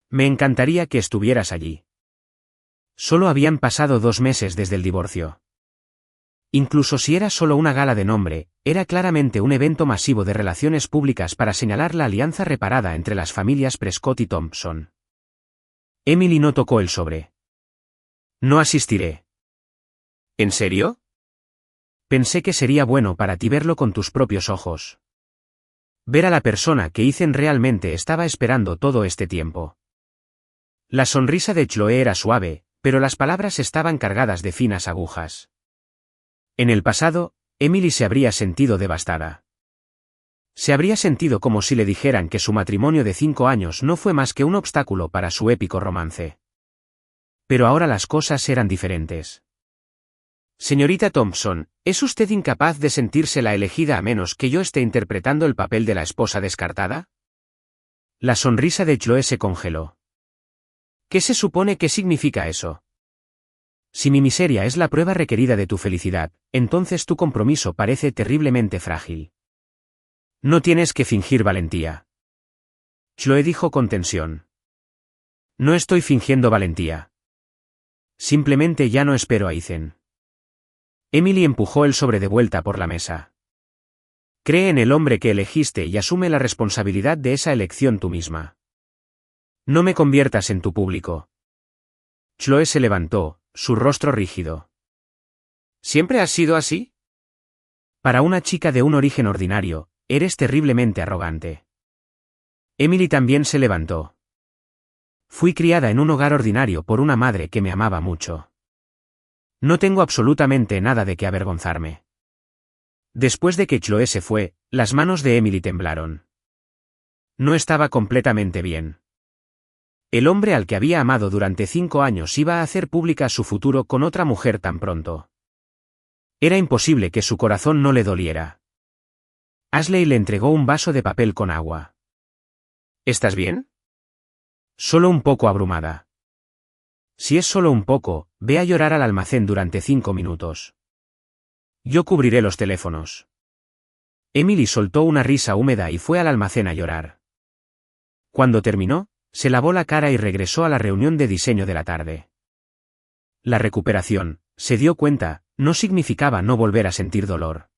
[SPEAKER 1] Me encantaría que estuvieras allí». Solo habían pasado 2 meses desde el divorcio. Incluso si era solo una gala de nombre, era claramente un evento masivo de relaciones públicas para señalar la alianza reparada entre las familias Prescott y Thompson. Emily no tocó el sobre. «No asistiré». «¿En serio?». «Pensé que sería bueno para ti verlo con tus propios ojos. Ver a la persona que Ethan realmente estaba esperando todo este tiempo». La sonrisa de Chloe era suave, pero las palabras estaban cargadas de finas agujas. En el pasado, Emily se habría sentido devastada. Se habría sentido como si le dijeran que su matrimonio de 5 años no fue más que un obstáculo para su épico romance. Pero ahora las cosas eran diferentes. «Señorita Thompson, ¿es usted incapaz de sentirse la elegida a menos que yo esté interpretando el papel de la esposa descartada?». La sonrisa de Chloe se congeló. «¿Qué se supone que significa eso? Si mi miseria es la prueba requerida de tu felicidad, entonces tu compromiso parece terriblemente frágil. No tienes que fingir valentía». Chloe dijo con tensión. «No estoy fingiendo valentía. Simplemente ya no espero a Ethan». Emily empujó el sobre de vuelta por la mesa. «Cree en el hombre que elegiste y asume la responsabilidad de esa elección tú misma. No me conviertas en tu público». Chloe se levantó, su rostro rígido. «¿Siempre has sido así?». «Para una chica de un origen ordinario, eres terriblemente arrogante». Emily también se levantó. «Fui criada en un hogar ordinario por una madre que me amaba mucho. No tengo absolutamente nada de qué avergonzarme». Después de que Chloe se fue, las manos de Emily temblaron. No estaba completamente bien. El hombre al que había amado durante 5 años iba a hacer pública su futuro con otra mujer tan pronto. Era imposible que su corazón no le doliera. Ashley le entregó un vaso de papel con agua. «¿Estás bien?». «Solo un poco abrumada». «Si es solo un poco, ve a llorar al almacén durante 5 minutos. Yo cubriré los teléfonos». Emily soltó una risa húmeda y fue al almacén a llorar. Cuando terminó, se lavó la cara y regresó a la reunión de diseño de la tarde. La recuperación, se dio cuenta, no significaba no volver a sentir dolor.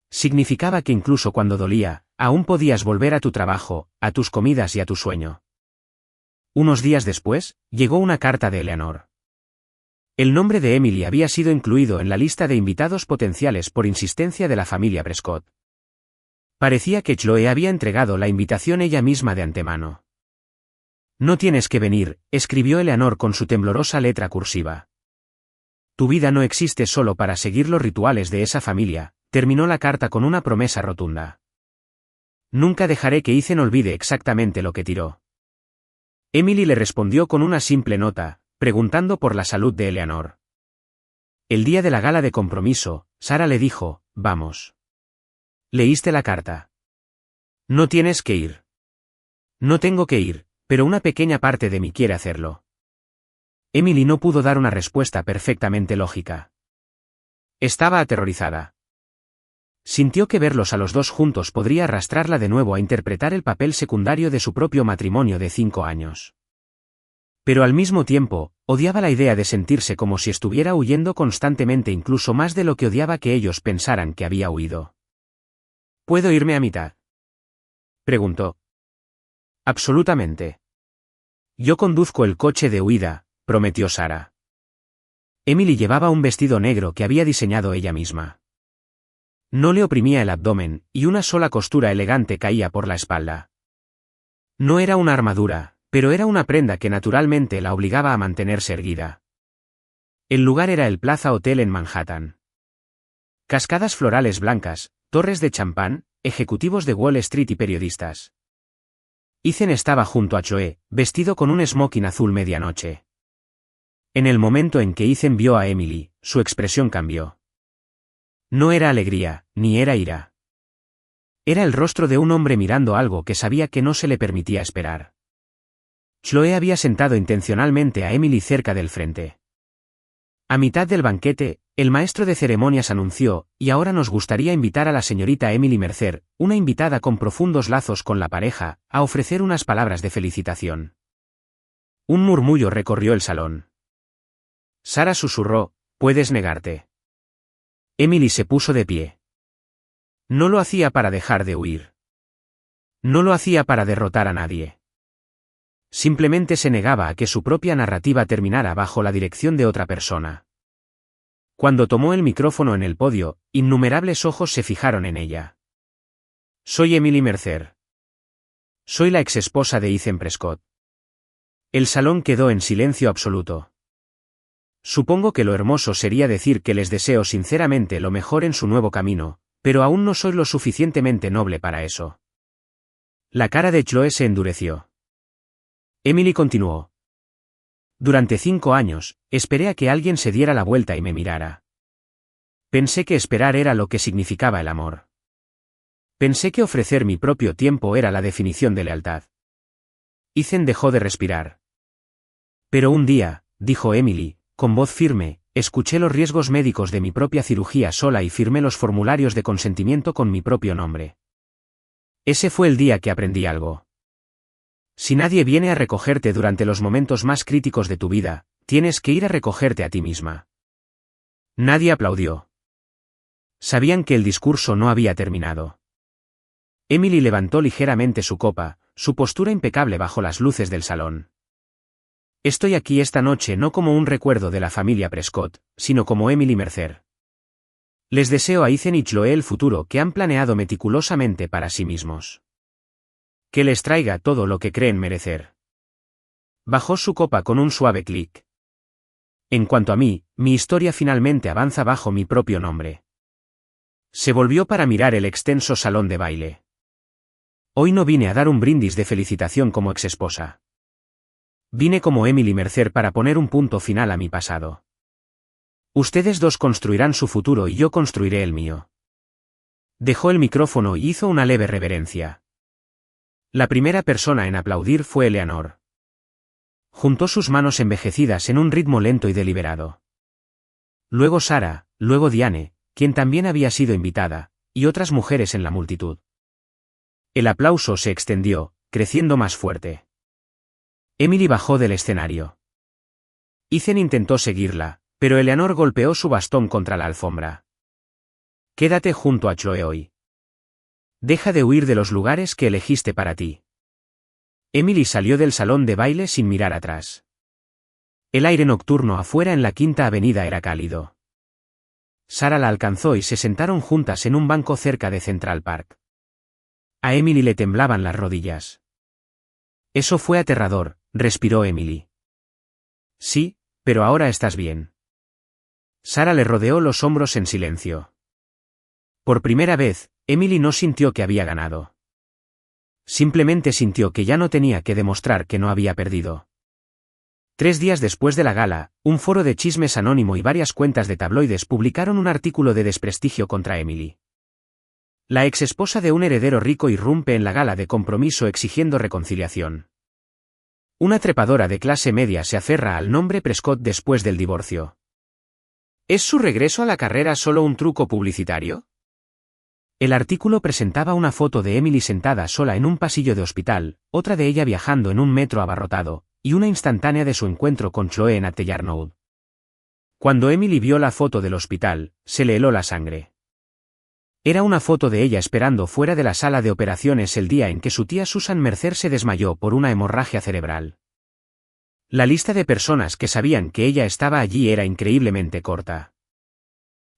[SPEAKER 1] Significaba que incluso cuando dolía, aún podías volver a tu trabajo, a tus comidas y a tu sueño. Unos días después, llegó una carta de Eleanor. El nombre de Emily había sido incluido en la lista de invitados potenciales por insistencia de la familia Prescott. Parecía que Chloe había entregado la invitación ella misma de antemano. «No tienes que venir», escribió Eleanor con su temblorosa letra cursiva. «Tu vida no existe solo para seguir los rituales de esa familia», terminó la carta con una promesa rotunda. «Nunca dejaré que Ethan olvide exactamente lo que tiró». Emily le respondió con una simple nota, preguntando por la salud de Eleanor. El día de la gala de compromiso, Sarah le dijo: «Vamos. ¿Leíste la carta?». «No tienes que ir». «No tengo que ir, pero una pequeña parte de mí quiere hacerlo». Emily no pudo dar una respuesta perfectamente lógica. Estaba aterrorizada. Sintió que verlos a los dos juntos podría arrastrarla de nuevo a interpretar el papel secundario de su propio matrimonio de 5 años. Pero al mismo tiempo, odiaba la idea de sentirse como si estuviera huyendo constantemente, incluso más de lo que odiaba que ellos pensaran que había huido. «¿Puedo irme a mitad?», preguntó. «Absolutamente. Yo conduzco el coche de huida», prometió Sarah. Emily llevaba un vestido negro que había diseñado ella misma. No le oprimía el abdomen, y una sola costura elegante caía por la espalda. No era una armadura, pero era una prenda que naturalmente la obligaba a mantenerse erguida. El lugar era el Plaza Hotel en Manhattan. Cascadas florales blancas, torres de champán, ejecutivos de Wall Street y periodistas. Ethan estaba junto a Chloe, vestido con un smoking azul medianoche. En el momento en que Ethan vio a Emily, su expresión cambió. No era alegría, ni era ira. Era el rostro de un hombre mirando algo que sabía que no se le permitía esperar. Chloe había sentado intencionalmente a Emily cerca del frente. A mitad del banquete, el maestro de ceremonias anunció, y ahora nos gustaría invitar a la señorita Emily Mercer, una invitada con profundos lazos con la pareja, a ofrecer unas palabras de felicitación. Un murmullo recorrió el salón. Sarah susurró, «¿Puedes negarte?» Emily se puso de pie. No lo hacía para dejar de huir. No lo hacía para derrotar a nadie. Simplemente se negaba a que su propia narrativa terminara bajo la dirección de otra persona. Cuando tomó el micrófono en el podio, innumerables ojos se fijaron en ella. Soy Emily Mercer. Soy la exesposa de Ethan Prescott. El salón quedó en silencio absoluto. Supongo que lo hermoso sería decir que les deseo sinceramente lo mejor en su nuevo camino, pero aún no soy lo suficientemente noble para eso. La cara de Chloe se endureció. Emily continuó. Durante 5 años, esperé a que alguien se diera la vuelta y me mirara. Pensé que esperar era lo que significaba el amor. Pensé que ofrecer mi propio tiempo era la definición de lealtad. Ethan dejó de respirar. Pero un día, dijo Emily, con voz firme, escuché los riesgos médicos de mi propia cirugía sola y firmé los formularios de consentimiento con mi propio nombre. Ese fue el día que aprendí algo. Si nadie viene a recogerte durante los momentos más críticos de tu vida, tienes que ir a recogerte a ti misma. Nadie aplaudió. Sabían que el discurso no había terminado. Emily levantó ligeramente su copa, su postura impecable bajo las luces del salón. Estoy aquí esta noche no como un recuerdo de la familia Prescott, sino como Emily Mercer. Les deseo a Ethan y Chloe el futuro que han planeado meticulosamente para sí mismos. Que les traiga todo lo que creen merecer. Bajó su copa con un suave clic. En cuanto a mí, mi historia finalmente avanza bajo mi propio nombre. Se volvió para mirar el extenso salón de baile. Hoy no vine a dar un brindis de felicitación como exesposa. Vine como Emily Mercer para poner un punto final a mi pasado. Ustedes dos construirán su futuro y yo construiré el mío. Dejó el micrófono y hizo una leve reverencia. La primera persona en aplaudir fue Eleanor. Juntó sus manos envejecidas en un ritmo lento y deliberado. Luego Sarah, luego Diane, quien también había sido invitada, y otras mujeres en la multitud. El aplauso se extendió, creciendo más fuerte. Emily bajó del escenario. Ethan intentó seguirla, pero Eleanor golpeó su bastón contra la alfombra. Quédate junto a Chloe hoy. Deja de huir de los lugares que elegiste para ti. Emily salió del salón de baile sin mirar atrás. El aire nocturno afuera en la Quinta Avenida era cálido. Sarah la alcanzó y se sentaron juntas en un banco cerca de Central Park. A Emily le temblaban las rodillas. Eso fue aterrador, respiró Emily. Sí, pero ahora estás bien. Sarah le rodeó los hombros en silencio. Por primera vez, Emily no sintió que había ganado. Simplemente sintió que ya no tenía que demostrar que no había perdido. 3 días después de la gala, un foro de chismes anónimo y varias cuentas de tabloides publicaron un artículo de desprestigio contra Emily. La exesposa de un heredero rico irrumpe en la gala de compromiso exigiendo reconciliación. Una trepadora de clase media se aferra al nombre Prescott después del divorcio. ¿Es su regreso a la carrera solo un truco publicitario? El artículo presentaba una foto de Emily sentada sola en un pasillo de hospital, otra de ella viajando en un metro abarrotado, y una instantánea de su encuentro con Chloe en Attellarnood. Cuando Emily vio la foto del hospital, se le heló la sangre. Era una foto de ella esperando fuera de la sala de operaciones el día en que su tía Susan Mercer se desmayó por una hemorragia cerebral. La lista de personas que sabían que ella estaba allí era increíblemente corta.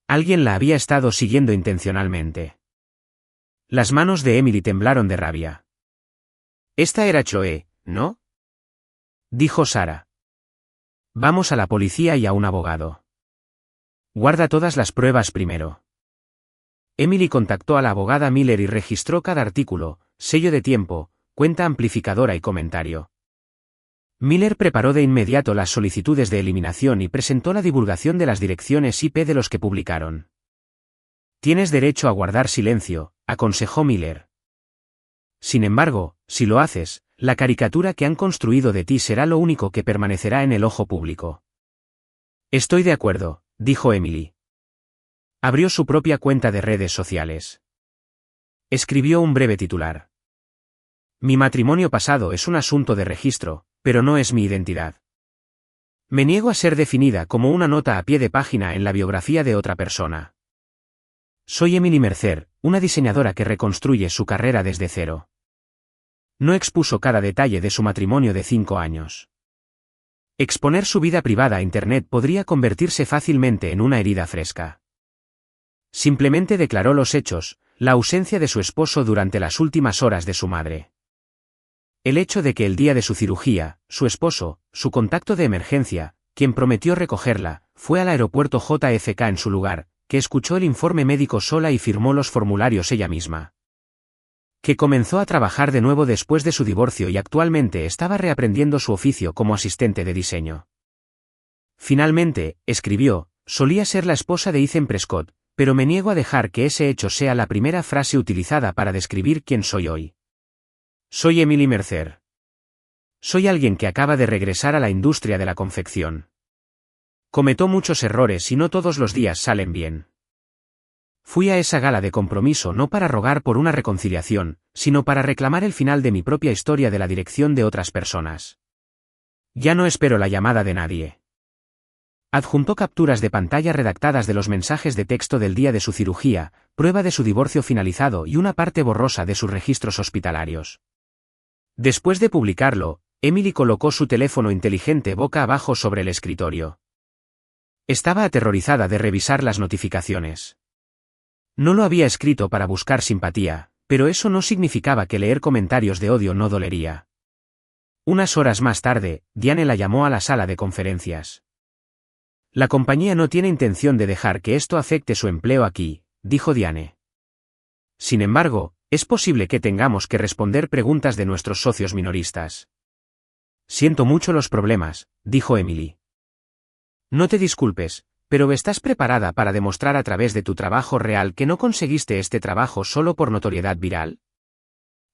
[SPEAKER 1] Alguien la había estado siguiendo intencionalmente. Las manos de Emily temblaron de rabia. Esta era Chloe, ¿no? Dijo Sarah. Vamos a la policía y a un abogado. Guarda todas las pruebas primero. Emily contactó a la abogada Miller y registró cada artículo, sello de tiempo, cuenta amplificadora y comentario. Miller preparó de inmediato las solicitudes de eliminación y presentó la divulgación de las direcciones IP de los que publicaron. Tienes derecho a guardar silencio, aconsejó Miller. Sin embargo, si lo haces, la caricatura que han construido de ti será lo único que permanecerá en el ojo público. Estoy de acuerdo, dijo Emily. Abrió su propia cuenta de redes sociales. Escribió un breve titular. Mi matrimonio pasado es un asunto de registro, pero no es mi identidad. Me niego a ser definida como una nota a pie de página en la biografía de otra persona. Soy Emily Mercer, una diseñadora que reconstruye su carrera desde cero. No expuso cada detalle de su matrimonio de 5 años. Exponer su vida privada a Internet podría convertirse fácilmente en una herida fresca. Simplemente declaró los hechos, la ausencia de su esposo durante las últimas horas de su madre. El hecho de que el día de su cirugía, su esposo, su contacto de emergencia, quien prometió recogerla, fue al aeropuerto JFK en su lugar, que escuchó el informe médico sola y firmó los formularios ella misma. Que comenzó a trabajar de nuevo después de su divorcio y actualmente estaba reaprendiendo su oficio como asistente de diseño. Finalmente, escribió, solía ser la esposa de Ethan Prescott, pero me niego a dejar que ese hecho sea la primera frase utilizada para describir quién soy hoy. Soy Emily Mercer. Soy alguien que acaba de regresar a la industria de la confección. Cometo muchos errores y no todos los días salen bien. Fui a esa gala de compromiso no para rogar por una reconciliación, sino para reclamar el final de mi propia historia de la dirección de otras personas. Ya no espero la llamada de nadie. Adjuntó capturas de pantalla redactadas de los mensajes de texto del día de su cirugía, prueba de su divorcio finalizado y una parte borrosa de sus registros hospitalarios. Después de publicarlo, Emily colocó su teléfono inteligente boca abajo sobre el escritorio. Estaba aterrorizada de revisar las notificaciones. No lo había escrito para buscar simpatía, pero eso no significaba que leer comentarios de odio no dolería. Unas horas más tarde, Diane la llamó a la sala de conferencias. La compañía no tiene intención de dejar que esto afecte su empleo aquí, dijo Diane. Sin embargo, es posible que tengamos que responder preguntas de nuestros socios minoristas. Siento mucho los problemas, dijo Emily. No te disculpes, pero ¿estás preparada para demostrar a través de tu trabajo real que no conseguiste este trabajo solo por notoriedad viral?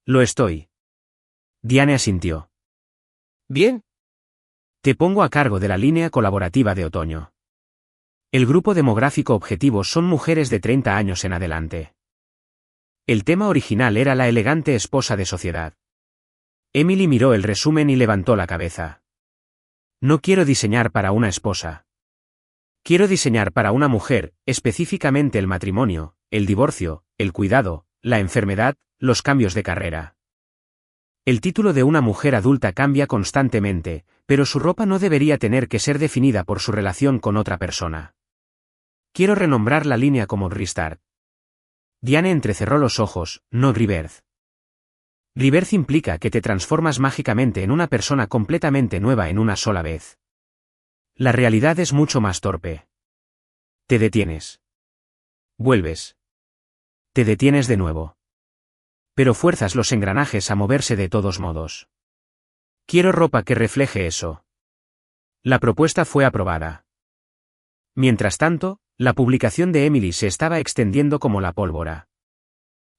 [SPEAKER 1] Lo estoy. Diane asintió. Bien. Te pongo a cargo de la línea colaborativa de otoño. El grupo demográfico objetivo son mujeres de 30 años en adelante. El tema original era la elegante esposa de sociedad. Emily miró el resumen y levantó la cabeza. No quiero diseñar para una esposa. Quiero diseñar para una mujer, específicamente el matrimonio, el divorcio, el cuidado, la enfermedad, los cambios de carrera. El título de una mujer adulta cambia constantemente, pero su ropa no debería tener que ser definida por su relación con otra persona. Quiero renombrar la línea como Restart. Diane entrecerró los ojos, no Rebirth. Rebirth implica que te transformas mágicamente en una persona completamente nueva en una sola vez. La realidad es mucho más torpe. Te detienes. Vuelves. Te detienes de nuevo. Pero fuerzas los engranajes a moverse de todos modos. Quiero ropa que refleje eso. La propuesta fue aprobada. Mientras tanto, la publicación de Emily se estaba extendiendo como la pólvora.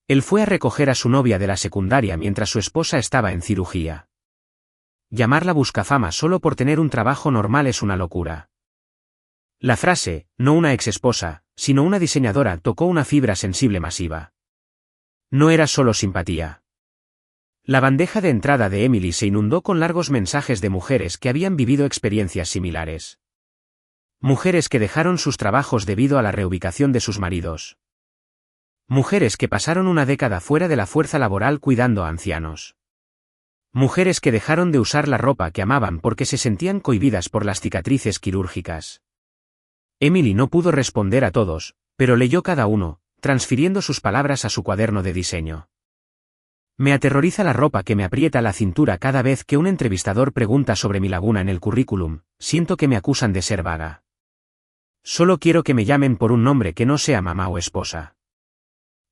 [SPEAKER 1] Él fue a recoger a su novia de la secundaria mientras su esposa estaba en cirugía. Llamarla buscafama solo por tener un trabajo normal es una locura. La frase, no una exesposa, sino una diseñadora, tocó una fibra sensible masiva. No era solo simpatía. La bandeja de entrada de Emily se inundó con largos mensajes de mujeres que habían vivido experiencias similares. Mujeres que dejaron sus trabajos debido a la reubicación de sus maridos. Mujeres que pasaron una década fuera de la fuerza laboral cuidando a ancianos. Mujeres que dejaron de usar la ropa que amaban porque se sentían cohibidas por las cicatrices quirúrgicas. Emily no pudo responder a todos, Pero leyó cada uno, transfiriendo sus palabras a su cuaderno de diseño. Me aterroriza la ropa que me aprieta la cintura cada vez que un entrevistador pregunta sobre mi laguna en el currículum, siento que me acusan de ser vaga. Solo quiero que me llamen por un nombre que no sea mamá o esposa.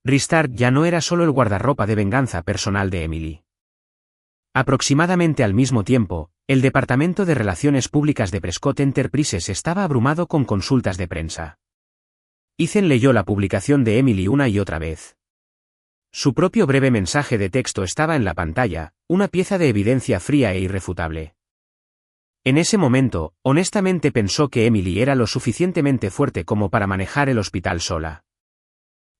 [SPEAKER 1] Restart ya no era solo el guardarropa de venganza personal de Emily. Aproximadamente al mismo tiempo, el Departamento de Relaciones Públicas de Prescott Enterprises estaba abrumado con consultas de prensa. Ethan leyó la publicación de Emily una y otra vez. Su propio breve mensaje de texto estaba en la pantalla, una pieza de evidencia fría e irrefutable. En ese momento, honestamente pensó que Emily era lo suficientemente fuerte como para manejar el hospital sola.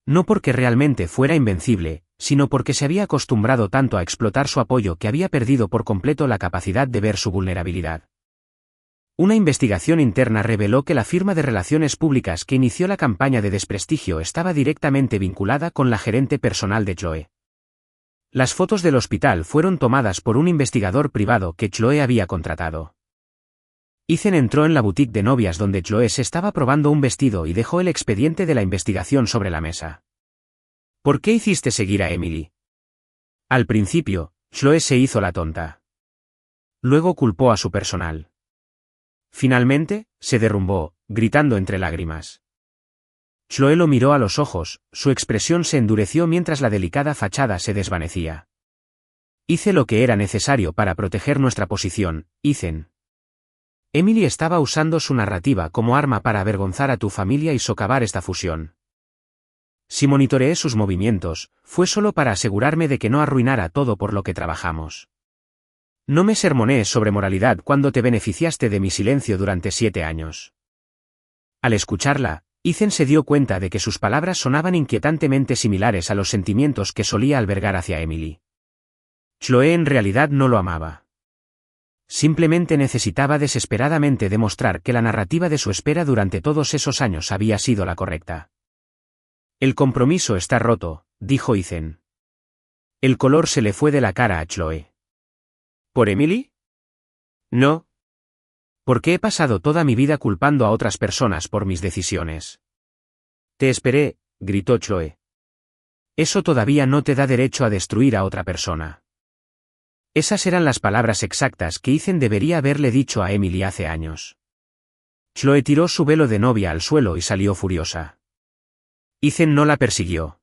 [SPEAKER 1] No porque realmente fuera invencible, sino porque se había acostumbrado tanto a explotar su apoyo que había perdido por completo la capacidad de ver su vulnerabilidad. Una investigación interna reveló que la firma de relaciones públicas que inició la campaña de desprestigio estaba directamente vinculada con la gerente personal de Chloe. Las fotos del hospital fueron tomadas por un investigador privado que Chloe había contratado. Ethan entró en la boutique de novias donde Chloe se estaba probando un vestido y dejó el expediente de la investigación sobre la mesa. ¿Por qué hiciste seguir a Emily? Al principio, Chloe se hizo la tonta. Luego culpó a su personal. Finalmente, se derrumbó, gritando entre lágrimas. Chloe lo miró a los ojos, su expresión se endureció mientras la delicada fachada se desvanecía. Hice lo que era necesario para proteger nuestra posición, Ethan. Emily estaba usando su narrativa como arma para avergonzar a tu familia y socavar esta fusión. Si monitoreé sus movimientos, fue solo para asegurarme de que no arruinara todo por lo que trabajamos. No me sermonees sobre moralidad cuando te beneficiaste de mi silencio durante 7 años. Al escucharla, Ethan se dio cuenta de que sus palabras sonaban inquietantemente similares a los sentimientos que solía albergar hacia Emily. Chloe en realidad no lo amaba. Simplemente necesitaba desesperadamente demostrar que la narrativa de su espera durante todos esos años había sido la correcta. El compromiso está roto, dijo Ethan. El color se le fue de la cara a Chloe. ¿Por Emily? No. Porque he pasado toda mi vida culpando a otras personas por mis decisiones. Te esperé, gritó Chloe. Eso todavía no te da derecho a destruir a otra persona. Esas eran las palabras exactas que Ethan debería haberle dicho a Emily hace años. Chloe tiró su velo de novia al suelo y salió furiosa. Ethan no la persiguió.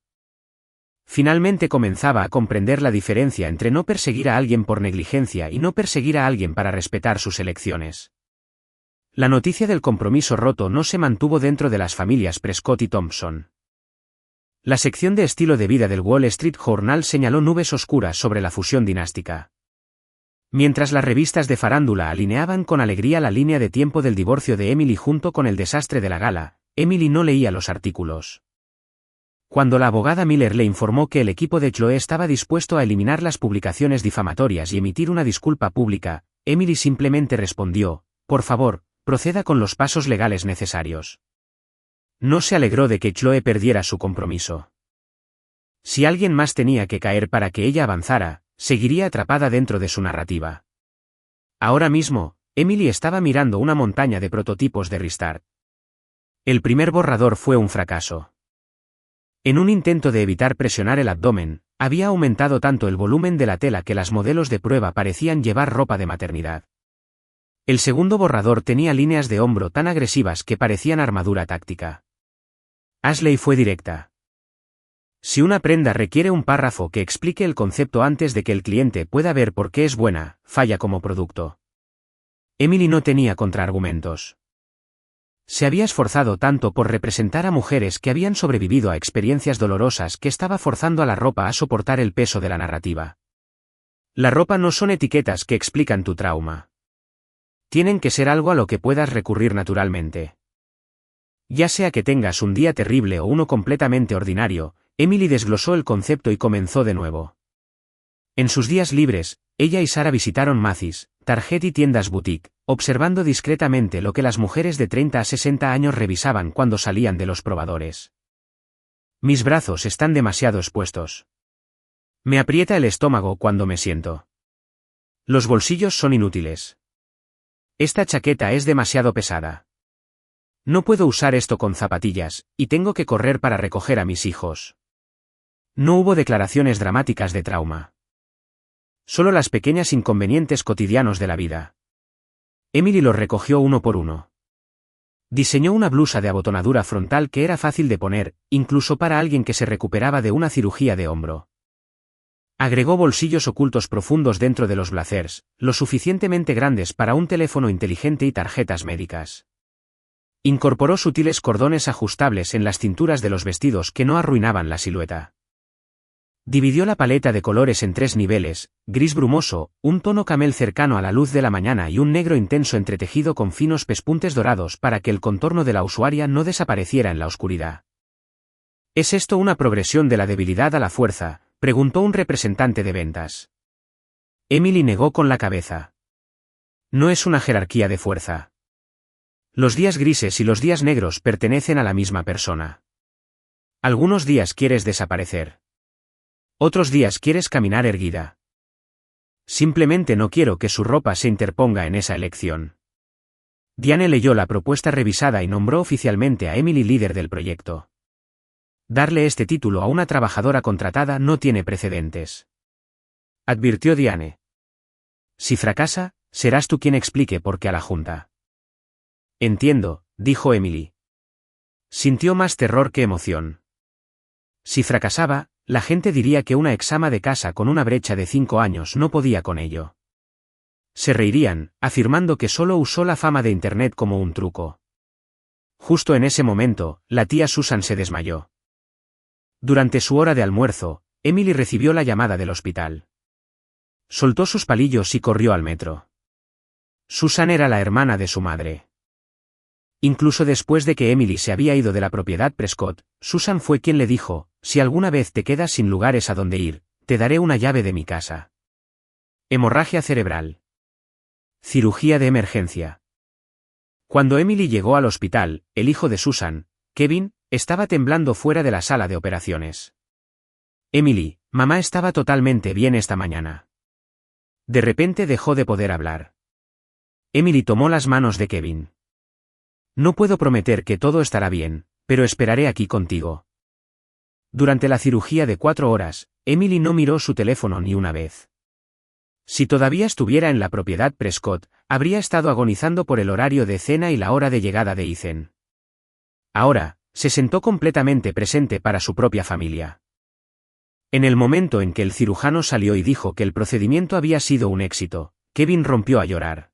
[SPEAKER 1] Finalmente comenzaba a comprender la diferencia entre no perseguir a alguien por negligencia y no perseguir a alguien para respetar sus elecciones. La noticia del compromiso roto no se mantuvo dentro de las familias Prescott y Thompson. La sección de estilo de vida del Wall Street Journal señaló nubes oscuras sobre la fusión dinástica. Mientras las revistas de farándula alineaban con alegría la línea de tiempo del divorcio de Emily junto con el desastre de la gala, Emily no leía los artículos. Cuando la abogada Miller le informó que el equipo de Chloe estaba dispuesto a eliminar las publicaciones difamatorias y emitir una disculpa pública, Emily simplemente respondió, por favor, proceda con los pasos legales necesarios. No se alegró de que Chloe perdiera su compromiso. Si alguien más tenía que caer para que ella avanzara, seguiría atrapada dentro de su narrativa. Ahora mismo, Emily estaba mirando una montaña de prototipos de Restart. El primer borrador fue un fracaso. En un intento de evitar presionar el abdomen, había aumentado tanto el volumen de la tela que las modelos de prueba parecían llevar ropa de maternidad. El segundo borrador tenía líneas de hombro tan agresivas que parecían armadura táctica. Ashley fue directa. Si una prenda requiere un párrafo que explique el concepto antes de que el cliente pueda ver por qué es buena, falla como producto. Emily no tenía contraargumentos. Se había esforzado tanto por representar a mujeres que habían sobrevivido a experiencias dolorosas que estaba forzando a la ropa a soportar el peso de la narrativa. La ropa no son etiquetas que explican tu trauma. Tienen que ser algo a lo que puedas recurrir naturalmente. Ya sea que tengas un día terrible o uno completamente ordinario, Emily desglosó el concepto y comenzó de nuevo. En sus días libres, ella y Sara visitaron Macy's, Target y tiendas boutique, observando discretamente lo que las mujeres de 30 a 60 años revisaban cuando salían de los probadores. Mis brazos están demasiado expuestos. Me aprieta el estómago cuando me siento. Los bolsillos son inútiles. Esta chaqueta es demasiado pesada. No puedo usar esto con zapatillas, y tengo que correr para recoger a mis hijos. No hubo declaraciones dramáticas de trauma. Solo las pequeñas inconvenientes cotidianos de la vida. Emily los recogió uno por uno. Diseñó una blusa de abotonadura frontal que era fácil de poner, incluso para alguien que se recuperaba de una cirugía de hombro. Agregó bolsillos ocultos profundos dentro de los blazers, lo suficientemente grandes para un teléfono inteligente y tarjetas médicas. Incorporó sutiles cordones ajustables en las cinturas de los vestidos que no arruinaban la silueta. Dividió la paleta de colores en 3 niveles, gris brumoso, un tono camel cercano a la luz de la mañana y un negro intenso entretejido con finos pespuntes dorados para que el contorno de la usuaria no desapareciera en la oscuridad. ¿Es esto una progresión de la debilidad a la fuerza?, preguntó un representante de ventas. Emily negó con la cabeza. No es una jerarquía de fuerza. Los días grises y los días negros pertenecen a la misma persona. Algunos días quieres desaparecer. Otros días quieres caminar erguida. Simplemente no quiero que su ropa se interponga en esa elección. Diane leyó la propuesta revisada y nombró oficialmente a Emily líder del proyecto. Darle este título a una trabajadora contratada no tiene precedentes. Advirtió Diane. Si fracasa, serás tú quien explique por qué a la junta. Entiendo, dijo Emily. Sintió más terror que emoción. Si fracasaba, la gente diría que una ex-ama de casa con una brecha de 5 años no podía con ello. Se reirían, afirmando que solo usó la fama de Internet como un truco. Justo en ese momento, la tía Susan se desmayó. Durante su hora de almuerzo, Emily recibió la llamada del hospital. Soltó sus palillos y corrió al metro. Susan era la hermana de su madre. Incluso después de que Emily se había ido de la propiedad Prescott, Susan fue quien le dijo: si alguna vez te quedas sin lugares a donde ir, te daré una llave de mi casa. Hemorragia cerebral. Cirugía de emergencia. Cuando Emily llegó al hospital, el hijo de Susan, Kevin, estaba temblando fuera de la sala de operaciones. Emily, mamá estaba totalmente bien esta mañana. De repente dejó de poder hablar. Emily tomó las manos de Kevin. No puedo prometer que todo estará bien, pero esperaré aquí contigo. Durante la cirugía de 4 horas, Emily no miró su teléfono ni una vez. Si todavía estuviera en la propiedad Prescott, habría estado agonizando por el horario de cena y la hora de llegada de Ethan. Ahora, se sentó completamente presente para su propia familia. En el momento en que el cirujano salió y dijo que el procedimiento había sido un éxito, Kevin rompió a llorar.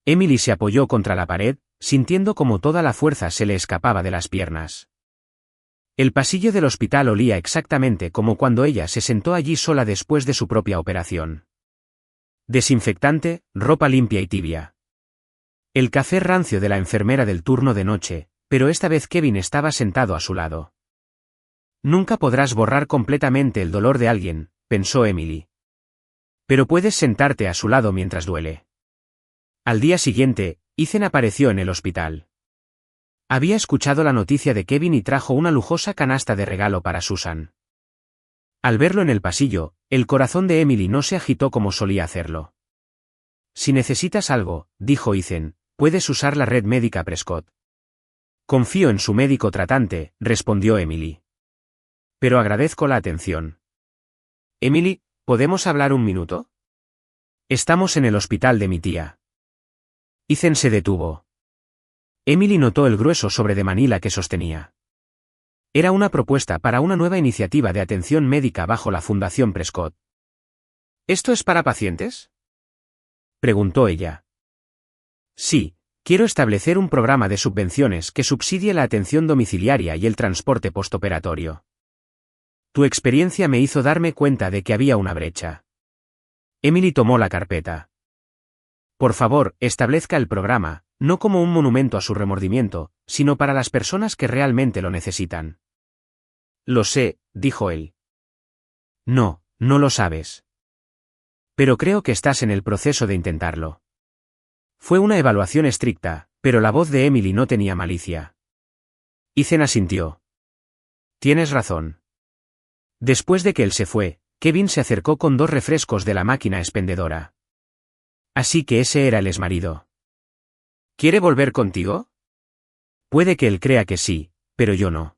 [SPEAKER 1] Emily se apoyó contra la pared, sintiendo como toda la fuerza se le escapaba de las piernas. El pasillo del hospital olía exactamente como cuando ella se sentó allí sola después de su propia operación. Desinfectante, ropa limpia y tibia. El café rancio de la enfermera del turno de noche, pero esta vez Kevin estaba sentado a su lado. Nunca podrás borrar completamente el dolor de alguien, pensó Emily. Pero puedes sentarte a su lado mientras duele. Al día siguiente, Ethan apareció en el hospital. Había escuchado la noticia de Kevin y trajo una lujosa canasta de regalo para Susan. Al verlo en el pasillo, el corazón de Emily no se agitó como solía hacerlo. Si necesitas algo, dijo Ethan, puedes usar la red médica Prescott. Confío en su médico tratante, respondió Emily. Pero agradezco la atención. Emily, ¿podemos hablar un minuto? Estamos en el hospital de mi tía. Ethan se detuvo. Emily notó el grueso sobre de Manila que sostenía. Era una propuesta para una nueva iniciativa de atención médica bajo la Fundación Prescott. ¿Esto es para pacientes?, preguntó ella. Sí, quiero establecer un programa de subvenciones que subsidie la atención domiciliaria y el transporte postoperatorio. Tu experiencia me hizo darme cuenta de que había una brecha. Emily tomó la carpeta. Por favor, establezca el programa, no como un monumento a su remordimiento, sino para las personas que realmente lo necesitan. Lo sé, dijo él. No, no lo sabes. Pero creo que estás en el proceso de intentarlo. Fue una evaluación estricta, pero la voz de Emily no tenía malicia. Ethan asintió. Tienes razón. Después de que él se fue, Kevin se acercó con 2 refrescos de la máquina expendedora. Así que ese era el exmarido. ¿Quiere volver contigo? Puede que él crea que sí, pero yo no.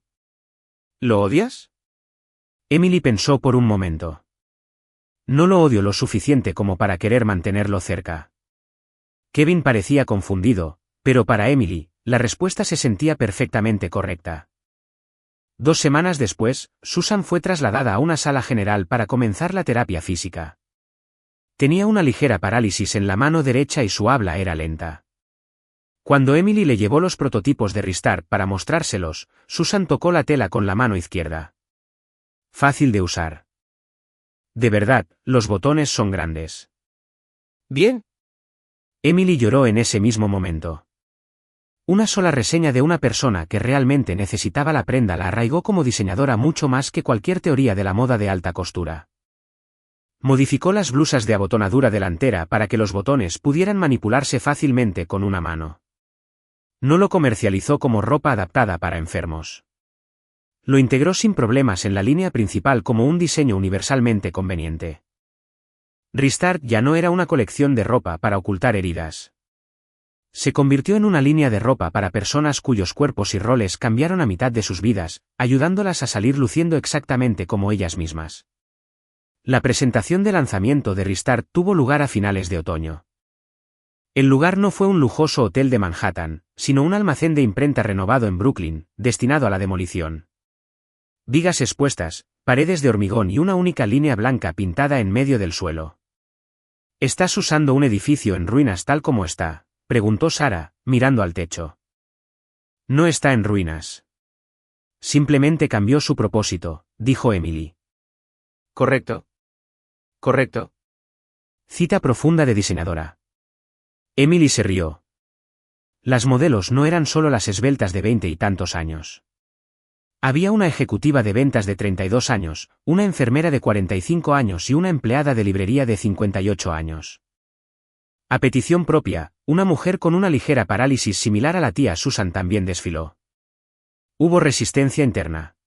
[SPEAKER 2] ¿Lo odias?
[SPEAKER 1] Emily pensó por un momento. No lo odio lo suficiente como para querer mantenerlo cerca. Kevin parecía confundido, pero para Emily, la respuesta se sentía perfectamente correcta. 2 semanas después, Susan fue trasladada a una sala general para comenzar la terapia física. Tenía una ligera parálisis en la mano derecha y su habla era lenta. Cuando Emily le llevó los prototipos de Restart para mostrárselos, Susan tocó la tela con la mano izquierda. Fácil de usar. De verdad, los botones son grandes.
[SPEAKER 2] Bien.
[SPEAKER 1] Emily lloró en ese mismo momento. Una sola reseña de una persona que realmente necesitaba la prenda la arraigó como diseñadora mucho más que cualquier teoría de la moda de alta costura. Modificó las blusas de abotonadura delantera para que los botones pudieran manipularse fácilmente con una mano. No lo comercializó como ropa adaptada para enfermos. Lo integró sin problemas en la línea principal como un diseño universalmente conveniente. Restart ya no era una colección de ropa para ocultar heridas. Se convirtió en una línea de ropa para personas cuyos cuerpos y roles cambiaron a mitad de sus vidas, ayudándolas a salir luciendo exactamente como ellas mismas. La presentación de lanzamiento de Restart tuvo lugar a finales de otoño. El lugar no fue un lujoso hotel de Manhattan, sino un almacén de imprenta renovado en Brooklyn, destinado a la demolición. Vigas expuestas, paredes de hormigón y una única línea blanca pintada en medio del suelo. ¿Estás usando un edificio en ruinas tal como está?, preguntó Sarah, mirando al techo. No está en ruinas. Simplemente cambió su propósito, dijo Emily.
[SPEAKER 2] Correcto. Correcto.
[SPEAKER 1] Cita profunda de diseñadora. Emily se rió. Las modelos no eran solo las esbeltas de 20 y tantos años. Había una ejecutiva de ventas de 32 años, una enfermera de 45 años y una empleada de librería de 58 años. A petición propia, una mujer con una ligera parálisis similar a la tía Susan también desfiló. Hubo resistencia interna.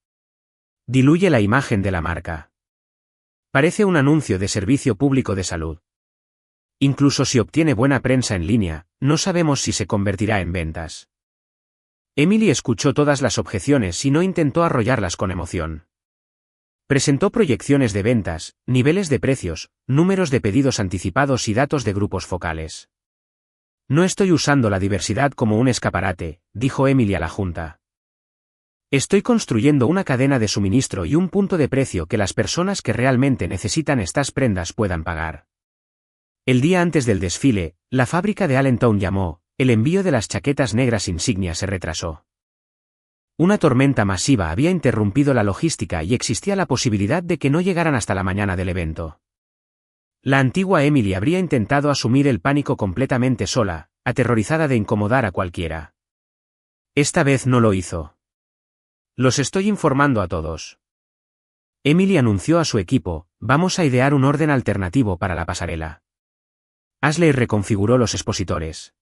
[SPEAKER 1] Diluye la imagen de la marca. Parece un anuncio de servicio público de salud. Incluso si obtiene buena prensa en línea, no sabemos si se convertirá en ventas. Emily escuchó todas las objeciones y no intentó arrollarlas con emoción. Presentó proyecciones de ventas, niveles de precios, números de pedidos anticipados y datos de grupos focales. No estoy usando la diversidad como un escaparate, dijo Emily a la junta. Estoy construyendo una cadena de suministro y un punto de precio que las personas que realmente necesitan estas prendas puedan pagar. El día antes del desfile, la fábrica de Allentown llamó, el envío de las chaquetas negras insignia se retrasó. Una tormenta masiva había interrumpido la logística y existía la posibilidad de que no llegaran hasta la mañana del evento. La antigua Emily habría intentado asumir el pánico completamente sola, aterrorizada de incomodar a cualquiera. Esta vez no lo hizo. Los estoy informando a todos. Emily anunció a su equipo, vamos a idear un orden alternativo para la pasarela. Ashley reconfiguró los expositores.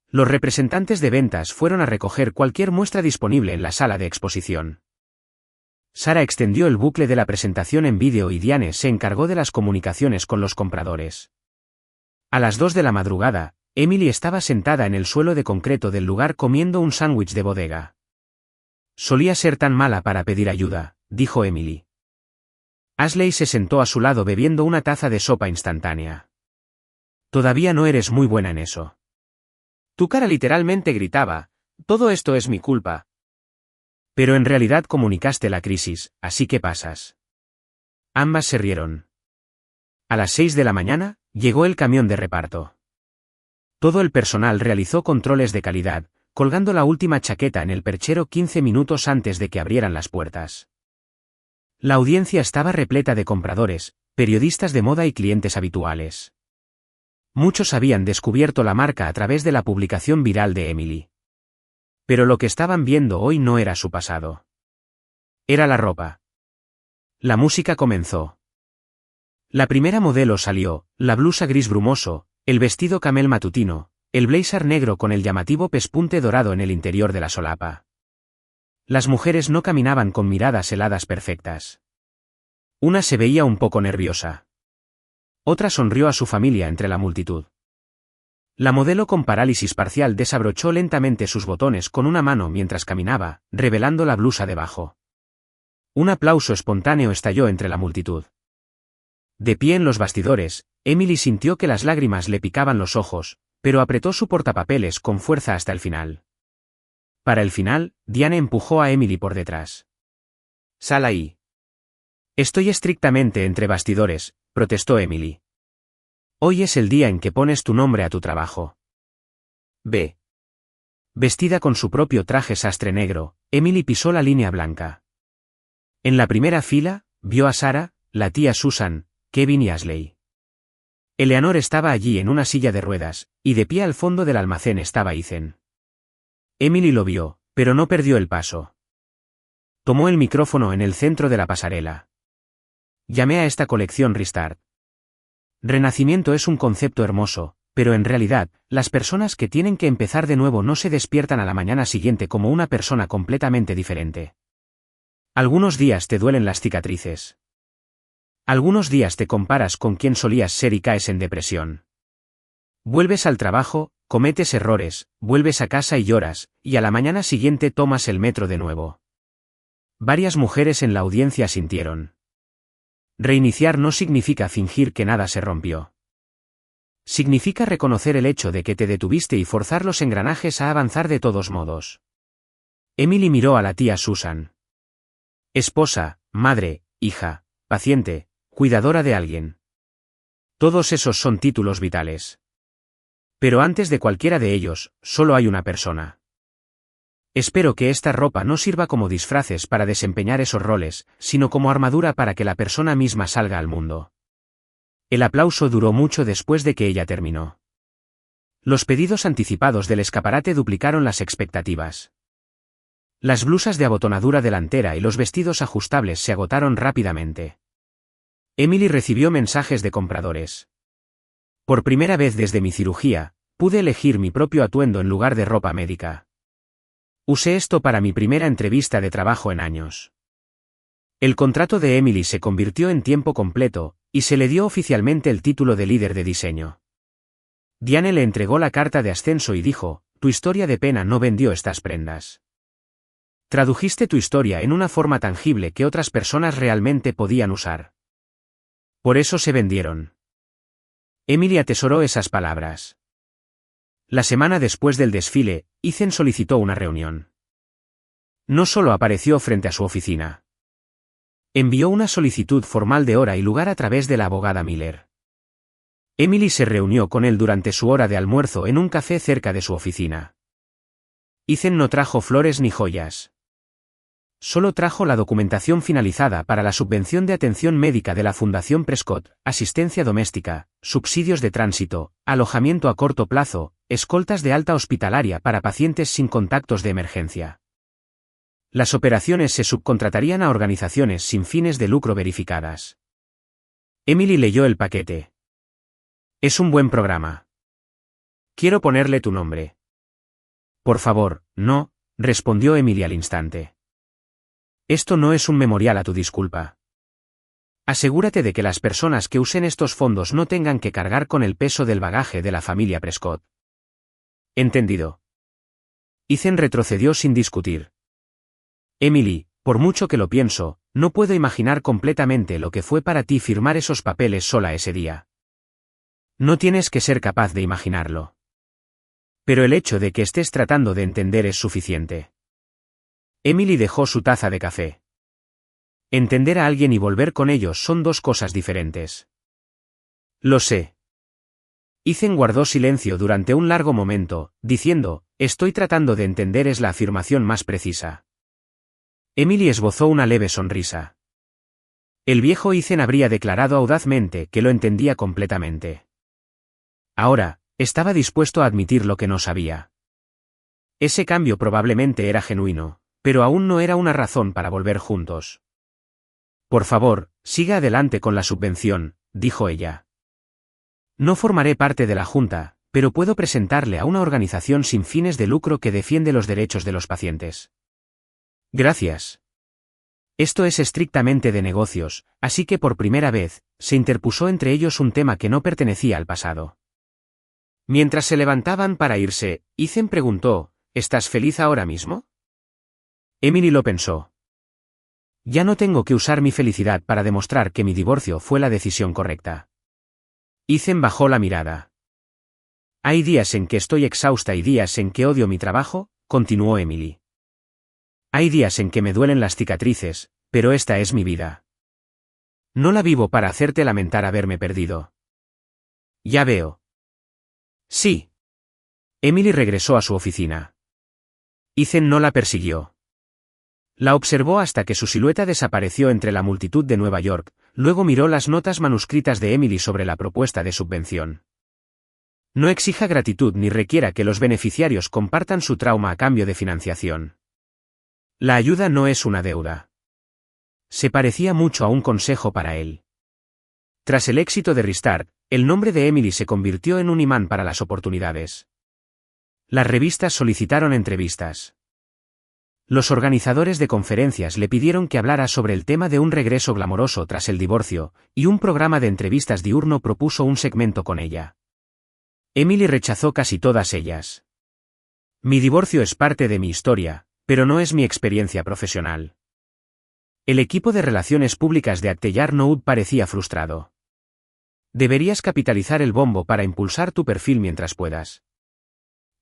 [SPEAKER 1] Los representantes de ventas fueron a recoger cualquier muestra disponible en la sala de exposición. Sarah extendió el bucle de la presentación en vídeo y Diane se encargó de las comunicaciones con los compradores. A las 2 de la madrugada, Emily estaba sentada en el suelo de concreto del lugar comiendo un sándwich de bodega. Solía ser tan mala para pedir ayuda, dijo Emily. Ashley se sentó a su lado bebiendo una taza de sopa instantánea. Todavía no eres muy buena en eso.
[SPEAKER 2] Tu cara literalmente gritaba, todo esto es mi culpa.
[SPEAKER 1] Pero en realidad comunicaste la crisis, así que pasas. Ambas se rieron. A las 6 de la mañana, llegó el camión de reparto. Todo el personal realizó controles de calidad, colgando la última chaqueta en el perchero 15 minutos antes de que abrieran las puertas. La audiencia estaba repleta de compradores, periodistas de moda y clientes habituales. Muchos habían descubierto la marca a través de la publicación viral de Emily. Pero lo que estaban viendo hoy no era su pasado. Era la ropa. La música comenzó. La primera modelo salió, la blusa gris brumoso, el vestido camel matutino, el blazer negro con el llamativo pespunte dorado en el interior de la solapa. Las mujeres no caminaban con miradas heladas perfectas. Una se veía un poco nerviosa. Otra sonrió a su familia entre la multitud. La modelo con parálisis parcial desabrochó lentamente sus botones con una mano mientras caminaba, revelando la blusa debajo. Un aplauso espontáneo estalló entre la multitud. De pie en los bastidores, Emily sintió que las lágrimas le picaban los ojos, pero apretó su portapapeles con fuerza hasta el final. Para el final, Diane empujó a Emily por detrás. «Sal ahí». «Estoy estrictamente entre bastidores», protestó Emily. «Hoy es el día en que pones tu nombre a tu trabajo». «Ve». Vestida con su propio traje sastre negro, Emily pisó la línea blanca. En la primera fila, vio a Sarah, la tía Susan, Kevin y Ashley. Eleanor estaba allí en una silla de ruedas, y de pie al fondo del almacén estaba Ethan. Emily lo vio, pero no perdió el paso. Tomó el micrófono en el centro de la pasarela. «Llamé a esta colección Restart. Renacimiento es un concepto hermoso, pero en realidad, las personas que tienen que empezar de nuevo no se despiertan a la mañana siguiente como una persona completamente diferente. Algunos días te duelen las cicatrices. Algunos días te comparas con quien solías ser y caes en depresión. Vuelves al trabajo, cometes errores, vuelves a casa y lloras, y a la mañana siguiente tomas el metro de nuevo». Varias mujeres en la audiencia asintieron. Reiniciar no significa fingir que nada se rompió. Significa reconocer el hecho de que te detuviste y forzar los engranajes a avanzar de todos modos. Emily miró a la tía Susan. Esposa, madre, hija, paciente, cuidadora de alguien. Todos esos son títulos vitales. Pero antes de cualquiera de ellos, solo hay una persona. Espero que esta ropa no sirva como disfraces para desempeñar esos roles, sino como armadura para que la persona misma salga al mundo. El aplauso duró mucho después de que ella terminó. Los pedidos anticipados del escaparate duplicaron las expectativas. Las blusas de abotonadura delantera y los vestidos ajustables se agotaron rápidamente. Emily recibió mensajes de compradores. Por primera vez desde mi cirugía, pude elegir mi propio atuendo en lugar de ropa médica. Usé esto para mi primera entrevista de trabajo en años. El contrato de Emily se convirtió en tiempo completo, y se le dio oficialmente el título de líder de diseño. Diane le entregó la carta de ascenso y dijo: «Tu historia de pena no vendió estas prendas. Tradujiste tu historia en una forma tangible que otras personas realmente podían usar. Por eso se vendieron». Emily atesoró esas palabras. La semana después del desfile, Ethan solicitó una reunión. No solo apareció frente a su oficina. Envió una solicitud formal de hora y lugar a través de la abogada Miller. Emily se reunió con él durante su hora de almuerzo en un café cerca de su oficina. Ethan no trajo flores ni joyas. Solo trajo la documentación finalizada para la subvención de atención médica de la Fundación Prescott, asistencia doméstica, subsidios de tránsito, alojamiento a corto plazo, escoltas de alta hospitalaria para pacientes sin contactos de emergencia. Las operaciones se subcontratarían a organizaciones sin fines de lucro verificadas. Emily leyó el paquete. «Es un buen programa. Quiero ponerle tu nombre». «Por favor, no», respondió Emily al instante. «Esto no es un memorial a tu disculpa. Asegúrate de que las personas que usen estos fondos no tengan que cargar con el peso del bagaje de la familia Prescott». «Entendido». Ethan retrocedió sin discutir. «Emily, por mucho que lo pienso, no puedo imaginar completamente lo que fue para ti firmar esos papeles sola ese día. No tienes que ser capaz de imaginarlo. Pero el hecho de que estés tratando de entender es suficiente». Emily dejó su taza de café. Entender a alguien y volver con ellos son dos cosas diferentes. «Lo sé». Ethan guardó silencio durante un largo momento, diciendo: «Estoy tratando de entender» es la afirmación más precisa. Emily esbozó una leve sonrisa. El viejo Ethan habría declarado audazmente que lo entendía completamente. Ahora, estaba dispuesto a admitir lo que no sabía. Ese cambio probablemente era genuino, pero aún no era una razón para volver juntos. «Por favor, siga adelante con la subvención», dijo ella. «No formaré parte de la junta, pero puedo presentarle a una organización sin fines de lucro que defiende los derechos de los pacientes». «Gracias. Esto es estrictamente de negocios, así que por primera vez, se interpuso entre ellos un tema que no pertenecía al pasado». Mientras se levantaban para irse, Ethan preguntó, ¿estás feliz ahora mismo? Emily lo pensó. Ya no tengo que usar mi felicidad para demostrar que mi divorcio fue la decisión correcta. Ethan bajó la mirada. Hay días en que estoy exhausta y días en que odio mi trabajo, continuó Emily. Hay días en que me duelen las cicatrices, pero esta es mi vida. No la vivo para hacerte lamentar haberme perdido. Ya veo. Sí. Emily regresó a su oficina. Ethan no la persiguió. La observó hasta que su silueta desapareció entre la multitud de Nueva York, luego miró las notas manuscritas de Emily sobre la propuesta de subvención. No exija gratitud ni requiera que los beneficiarios compartan su trauma a cambio de financiación. La ayuda no es una deuda. Se parecía mucho a un consejo para él. Tras el éxito de Restart, el nombre de Emily se convirtió en un imán para las oportunidades. Las revistas solicitaron entrevistas. Los organizadores de conferencias le pidieron que hablara sobre el tema de un regreso glamoroso tras el divorcio, y un programa de entrevistas diurno propuso un segmento con ella. Emily rechazó casi todas ellas. Mi divorcio es parte de mi historia, pero no es mi experiencia profesional. El equipo de relaciones públicas de At-The-Yarn parecía frustrado. Deberías capitalizar el bombo para impulsar tu perfil mientras puedas.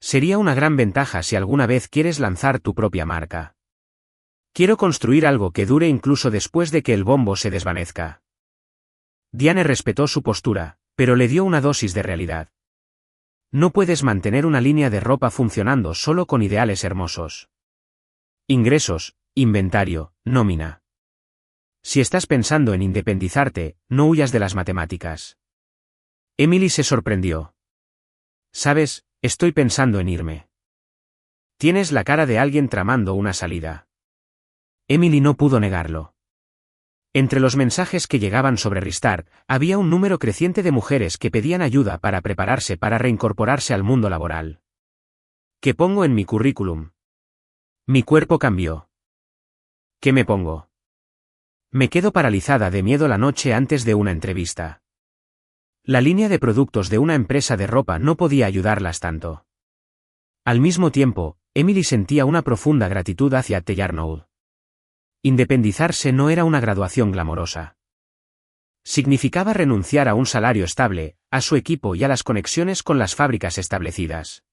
[SPEAKER 1] Sería una gran ventaja si alguna vez quieres lanzar tu propia marca. Quiero construir algo que dure incluso después de que el bombo se desvanezca. Diane respetó su postura, pero le dio una dosis de realidad. No puedes mantener una línea de ropa funcionando solo con ideales hermosos. Ingresos, inventario, nómina. Si estás pensando en independizarte, no huyas de las matemáticas. Emily se sorprendió. ¿Sabes? Estoy pensando en irme. Tienes la cara de alguien tramando una salida. Emily no pudo negarlo. Entre los mensajes que llegaban sobre Restart, había un número creciente de mujeres que pedían ayuda para prepararse para reincorporarse al mundo laboral. ¿Qué pongo en mi currículum? Mi cuerpo cambió. ¿Qué me pongo? Me quedo paralizada de miedo la noche antes de una entrevista. La línea de productos de una empresa de ropa no podía ayudarlas tanto. Al mismo tiempo, Emily sentía una profunda gratitud hacia At-The-Yarn. Independizarse no era una graduación glamorosa. Significaba renunciar a un salario estable, a su equipo y a las conexiones con las fábricas establecidas.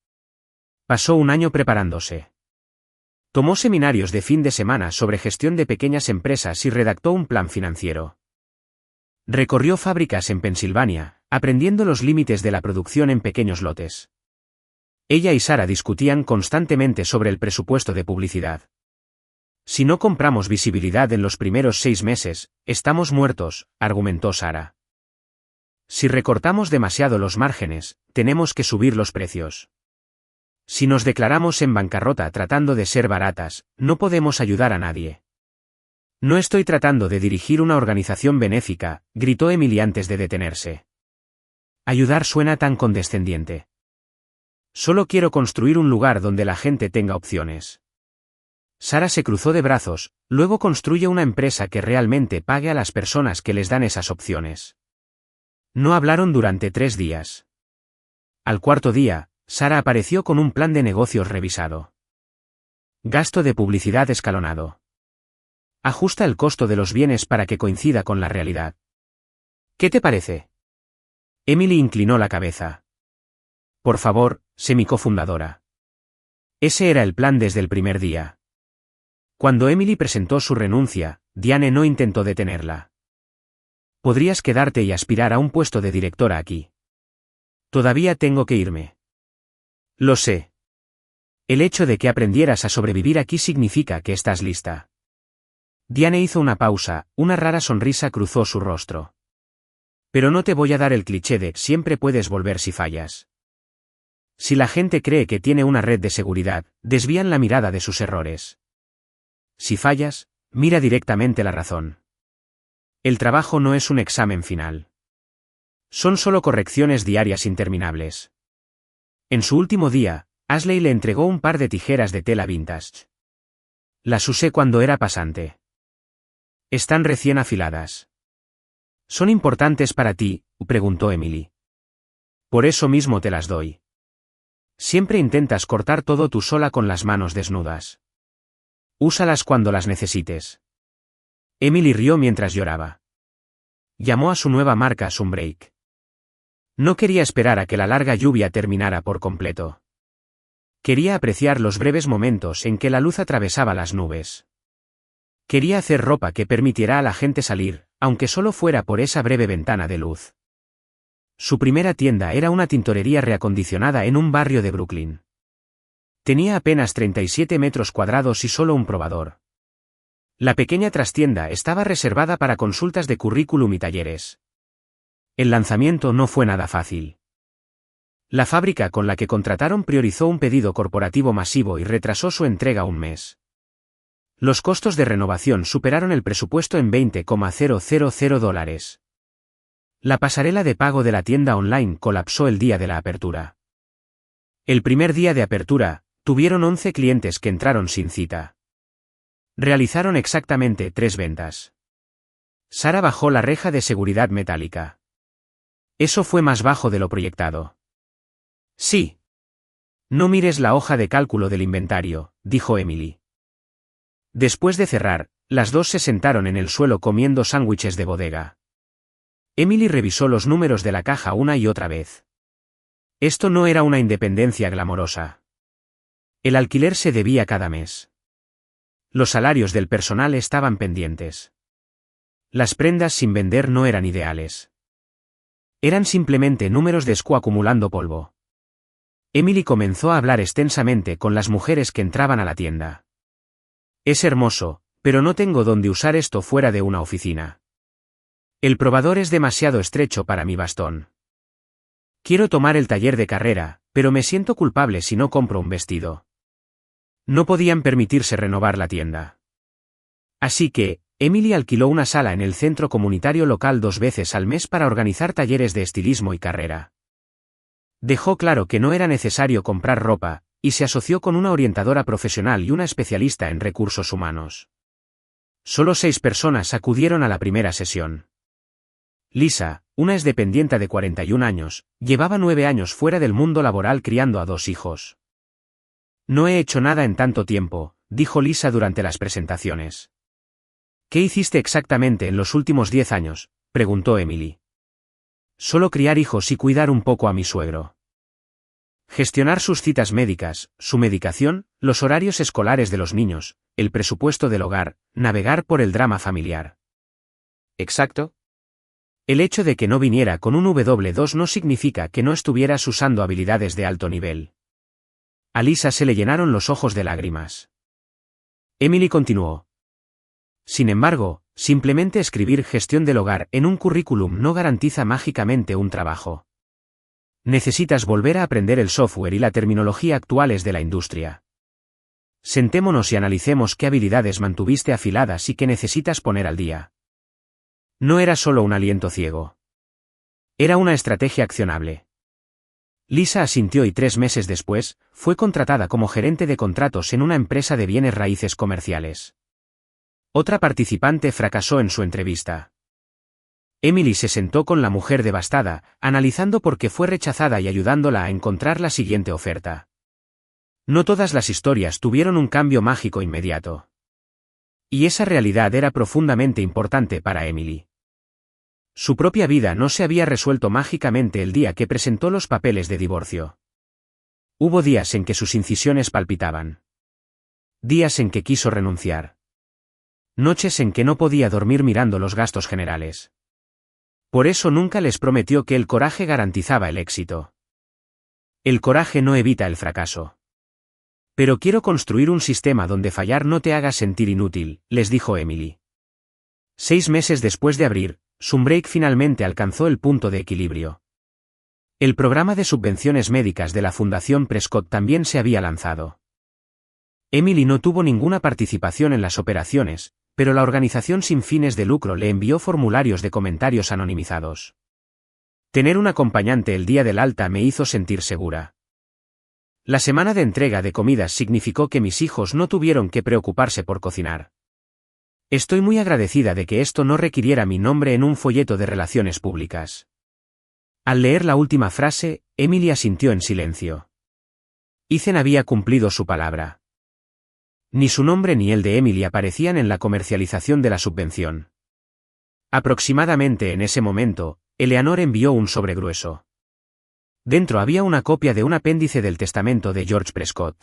[SPEAKER 1] Pasó un año preparándose. Tomó seminarios de fin de semana sobre gestión de pequeñas empresas y redactó un plan financiero. Recorrió fábricas en Pensilvania, aprendiendo los límites de la producción en pequeños lotes. Ella y Sara discutían constantemente sobre el presupuesto de publicidad. Si no compramos visibilidad en los primeros 6 meses, estamos muertos, argumentó Sara. Si recortamos demasiado los márgenes, tenemos que subir los precios. Si nos declaramos en bancarrota tratando de ser baratas, no podemos ayudar a nadie. No estoy tratando de dirigir una organización benéfica, gritó Emily antes de detenerse. Ayudar suena tan condescendiente. Solo quiero construir un lugar donde la gente tenga opciones. Sara se cruzó de brazos, luego construye una empresa que realmente pague a las personas que les dan esas opciones. No hablaron durante 3 días. Al cuarto día, Sara apareció con un plan de negocios revisado. Gasto de publicidad escalonado. Ajusta el costo de los bienes para que coincida con la realidad. ¿Qué te parece? Emily inclinó la cabeza. Por favor, sé mi cofundadora. Ese era el plan desde el primer día. Cuando Emily presentó su renuncia, Diane no intentó detenerla. Podrías quedarte y aspirar a un puesto de directora aquí. Todavía tengo que irme. Lo sé. El hecho de que aprendieras a sobrevivir aquí significa que estás lista. Diane hizo una pausa, una rara sonrisa cruzó su rostro. Pero no te voy a dar el cliché de siempre puedes volver si fallas. Si la gente cree que tiene una red de seguridad, desvían la mirada de sus errores. Si fallas, mira directamente la razón. El trabajo no es un examen final. Son solo correcciones diarias interminables. En su último día, Ashley le entregó un par de tijeras de tela vintage. Las usé cuando era pasante. Están recién afiladas. ¿Son importantes para ti?, preguntó Emily. Por eso mismo te las doy. Siempre intentas cortar todo tú sola con las manos desnudas. Úsalas cuando las necesites. Emily rió mientras lloraba. Llamó a su nueva marca Sunbreak. No quería esperar a que la larga lluvia terminara por completo. Quería apreciar los breves momentos en que la luz atravesaba las nubes. Quería hacer ropa que permitiera a la gente salir, aunque solo fuera por esa breve ventana de luz. Su primera tienda era una tintorería reacondicionada en un barrio de Brooklyn. Tenía apenas 37 metros cuadrados y solo un probador. La pequeña trastienda estaba reservada para consultas de currículum y talleres. El lanzamiento no fue nada fácil. La fábrica con la que contrataron priorizó un pedido corporativo masivo y retrasó su entrega un mes. Los costos de renovación superaron el presupuesto en $20,000. La pasarela de pago de la tienda online colapsó el día de la apertura. El primer día de apertura, tuvieron 11 clientes que entraron sin cita. Realizaron exactamente 3 ventas. Sara bajó la reja de seguridad metálica. Eso fue más bajo de lo proyectado. Sí. No mires la hoja de cálculo del inventario, dijo Emily. Después de cerrar, las dos se sentaron en el suelo comiendo sándwiches de bodega. Emily revisó los números de la caja una y otra vez. Esto no era una independencia glamorosa. El alquiler se debía cada mes. Los salarios del personal estaban pendientes. Las prendas sin vender no eran ideales. Eran simplemente números de escu acumulando polvo. Emily comenzó a hablar extensamente con las mujeres que entraban a la tienda. Es hermoso, pero no tengo dónde usar esto fuera de una oficina. El probador es demasiado estrecho para mi bastón. Quiero tomar el taller de carrera, pero me siento culpable si no compro un vestido. No podían permitirse renovar la tienda. Así que, Emily alquiló una sala en el centro comunitario local 2 veces al mes para organizar talleres de estilismo y carrera. Dejó claro que no era necesario comprar ropa, y se asoció con una orientadora profesional y una especialista en recursos humanos. Solo 6 personas acudieron a la primera sesión. Lisa, una exdependiente de 41 años, llevaba 9 años fuera del mundo laboral criando a 2 hijos. No he hecho nada en tanto tiempo, dijo Lisa durante las presentaciones. ¿Qué hiciste exactamente en los últimos 10 años?, preguntó Emily. Solo criar hijos y cuidar un poco a mi suegro. Gestionar sus citas médicas, su medicación, los horarios escolares de los niños, el presupuesto del hogar, navegar por el drama familiar. ¿Exacto? El hecho de que no viniera con un W2 no significa que no estuvieras usando habilidades de alto nivel. A Lisa se le llenaron los ojos de lágrimas. Emily continuó. Sin embargo, simplemente escribir gestión del hogar en un currículum no garantiza mágicamente un trabajo. Necesitas volver a aprender el software y la terminología actuales de la industria. Sentémonos y analicemos qué habilidades mantuviste afiladas y qué necesitas poner al día. No era solo un aliento ciego. Era una estrategia accionable. Lisa asintió y 3 meses después, fue contratada como gerente de contratos en una empresa de bienes raíces comerciales. Otra participante fracasó en su entrevista. Emily se sentó con la mujer devastada, analizando por qué fue rechazada y ayudándola a encontrar la siguiente oferta. No todas las historias tuvieron un cambio mágico inmediato. Y esa realidad era profundamente importante para Emily. Su propia vida no se había resuelto mágicamente el día que presentó los papeles de divorcio. Hubo días en que sus incisiones palpitaban. Días en que quiso renunciar. Noches en que no podía dormir mirando los gastos generales. Por eso nunca les prometió que el coraje garantizaba el éxito. El coraje no evita el fracaso. Pero quiero construir un sistema donde fallar no te haga sentir inútil, les dijo Emily. 6 meses después de abrir, Sunbreak finalmente alcanzó el punto de equilibrio. El programa de subvenciones médicas de la Fundación Prescott también se había lanzado. Emily no tuvo ninguna participación en las operaciones, pero la organización sin fines de lucro le envió formularios de comentarios anonimizados. Tener un acompañante el día del alta me hizo sentir segura. La semana de entrega de comidas significó que mis hijos no tuvieron que preocuparse por cocinar. Estoy muy agradecida de que esto no requiriera mi nombre en un folleto de relaciones públicas. Al leer la última frase, Emily asintió en silencio. Ethan había cumplido su palabra. Ni su nombre ni el de Emily aparecían en la comercialización de la subvención. Aproximadamente en ese momento, Eleanor envió un sobre grueso. Dentro había una copia de un apéndice del testamento de George Prescott.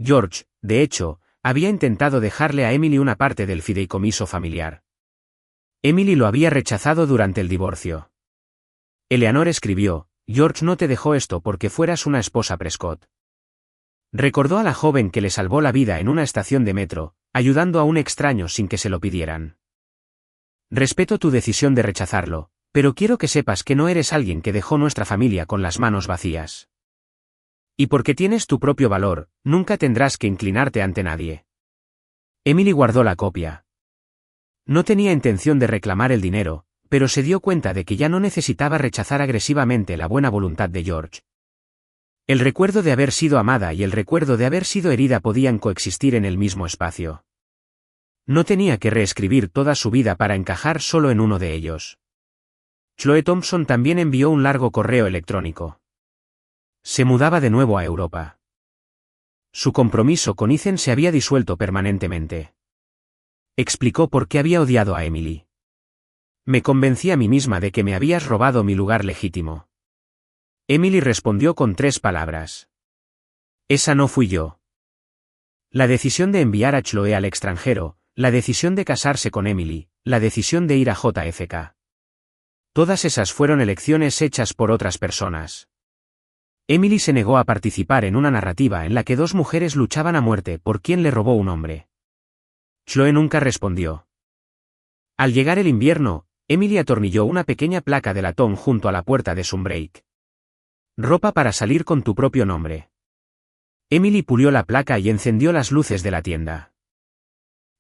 [SPEAKER 1] George, de hecho, había intentado dejarle a Emily una parte del fideicomiso familiar. Emily lo había rechazado durante el divorcio. Eleanor escribió: George no te dejó esto porque fueras una esposa Prescott. Recordó a la joven que le salvó la vida en una estación de metro, ayudando a un extraño sin que se lo pidieran. Respeto tu decisión de rechazarlo, pero quiero que sepas que no eres alguien que dejó nuestra familia con las manos vacías. Y porque tienes tu propio valor, nunca tendrás que inclinarte ante nadie. Emily guardó la copia. No tenía intención de reclamar el dinero, pero se dio cuenta de que ya no necesitaba rechazar agresivamente la buena voluntad de George. El recuerdo de haber sido amada y el recuerdo de haber sido herida podían coexistir en el mismo espacio. No tenía que reescribir toda su vida para encajar solo en uno de ellos. Chloe Thompson también envió un largo correo electrónico. Se mudaba de nuevo a Europa. Su compromiso con Ethan se había disuelto permanentemente. Explicó por qué había odiado a Emily. Me convencí a mí misma de que me habías robado mi lugar legítimo. Emily respondió con 3 palabras. Esa no fui yo. La decisión de enviar a Chloe al extranjero, la decisión de casarse con Emily, la decisión de ir a JFK. Todas esas fueron elecciones hechas por otras personas. Emily se negó a participar en una narrativa en la que 2 mujeres luchaban a muerte por quién le robó un hombre. Chloe nunca respondió. Al llegar el invierno, Emily atornilló una pequeña placa de latón junto a la puerta de Sunbreak. Ropa para salir con tu propio nombre. Emily pulió la placa y encendió las luces de la tienda.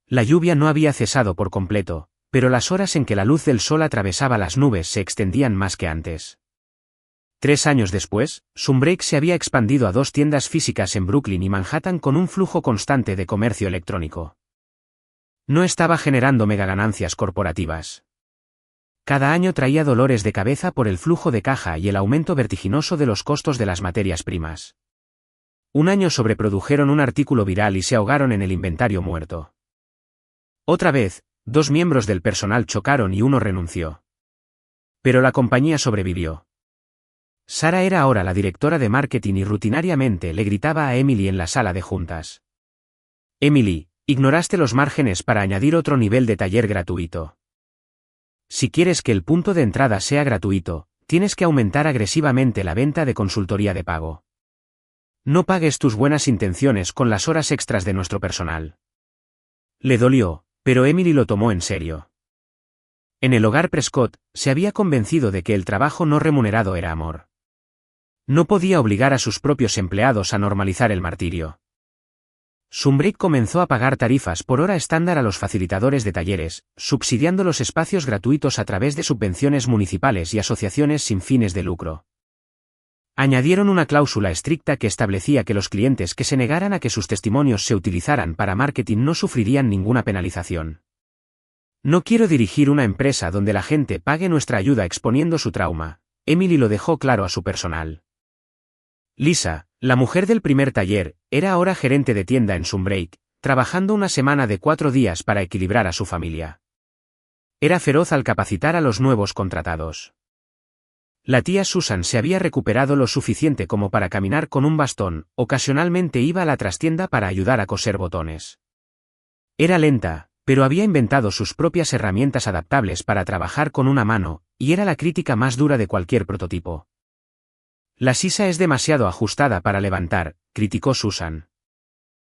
[SPEAKER 1] La lluvia no había cesado por completo, pero las horas en que la luz del sol atravesaba las nubes se extendían más que antes. 3 años después, Sunbreak se había expandido a 2 tiendas físicas en Brooklyn y Manhattan con un flujo constante de comercio electrónico. No estaba generando megaganancias corporativas. Cada año traía dolores de cabeza por el flujo de caja y el aumento vertiginoso de los costos de las materias primas. Un año sobreprodujeron un artículo viral y se ahogaron en el inventario muerto. Otra vez, 2 miembros del personal chocaron y uno renunció. Pero la compañía sobrevivió. Sara era ahora la directora de marketing y rutinariamente le gritaba a Emily en la sala de juntas. Emily, ignoraste los márgenes para añadir otro nivel de taller gratuito. Si quieres que el punto de entrada sea gratuito, tienes que aumentar agresivamente la venta de consultoría de pago. No pagues tus buenas intenciones con las horas extras de nuestro personal. Le dolió, pero Emily lo tomó en serio. En el hogar Prescott, se había convencido de que el trabajo no remunerado era amor. No podía obligar a sus propios empleados a normalizar el martirio. Sunbreak comenzó a pagar tarifas por hora estándar a los facilitadores de talleres, subsidiando los espacios gratuitos a través de subvenciones municipales y asociaciones sin fines de lucro. Añadieron una cláusula estricta que establecía que los clientes que se negaran a que sus testimonios se utilizaran para marketing no sufrirían ninguna penalización. No quiero dirigir una empresa donde la gente pague nuestra ayuda exponiendo su trauma, Emily lo dejó claro a su personal. Lisa, la mujer del primer taller, era ahora gerente de tienda en Sunbreak, trabajando una semana de 4 días para equilibrar a su familia. Era feroz al capacitar a los nuevos contratados. La tía Susan se había recuperado lo suficiente como para caminar con un bastón, ocasionalmente iba a la trastienda para ayudar a coser botones. Era lenta, pero había inventado sus propias herramientas adaptables para trabajar con una mano, y era la crítica más dura de cualquier prototipo. La sisa es demasiado ajustada para levantar, criticó Susan.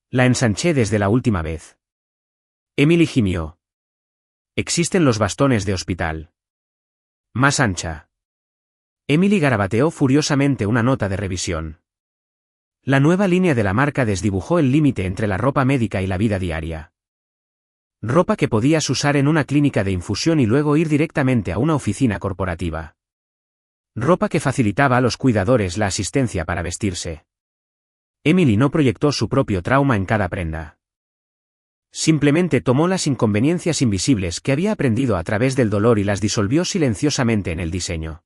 [SPEAKER 1] La ensanché desde la última vez. Emily gimió. Existen los bastones de hospital. Más ancha. Emily garabateó furiosamente una nota de revisión. La nueva línea de la marca desdibujó el límite entre la ropa médica y la vida diaria. Ropa que podías usar en una clínica de infusión y luego ir directamente a una oficina corporativa. Ropa que facilitaba a los cuidadores la asistencia para vestirse. Emily no proyectó su propio trauma en cada prenda. Simplemente tomó las inconveniencias invisibles que había aprendido a través del dolor y las disolvió silenciosamente en el diseño.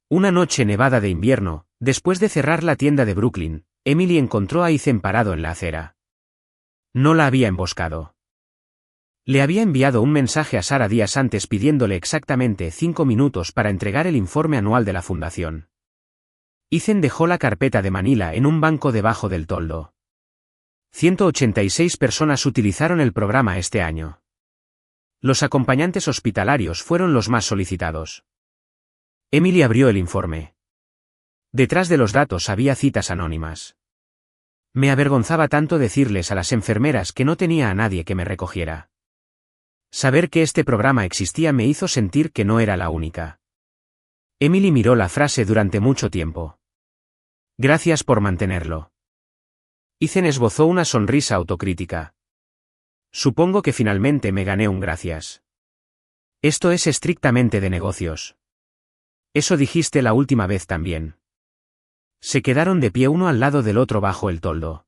[SPEAKER 1] Una noche nevada de invierno, después de cerrar la tienda de Brooklyn, Emily encontró a Ethan parado en la acera. No la había emboscado. Le había enviado un mensaje a Sarah días antes pidiéndole exactamente 5 minutos para entregar el informe anual de la fundación. Ethan dejó la carpeta de Manila en un banco debajo del toldo. 186 personas utilizaron el programa este año. Los acompañantes hospitalarios fueron los más solicitados. Emily abrió el informe. Detrás de los datos había citas anónimas. Me avergonzaba tanto decirles a las enfermeras que no tenía a nadie que me recogiera. Saber que este programa existía me hizo sentir que no era la única. Emily miró la frase durante mucho tiempo. Gracias por mantenerlo. Ethan esbozó una sonrisa autocrítica. Supongo que finalmente me gané un gracias. Esto es estrictamente de negocios. Eso dijiste la última vez también. Se quedaron de pie uno al lado del otro bajo el toldo.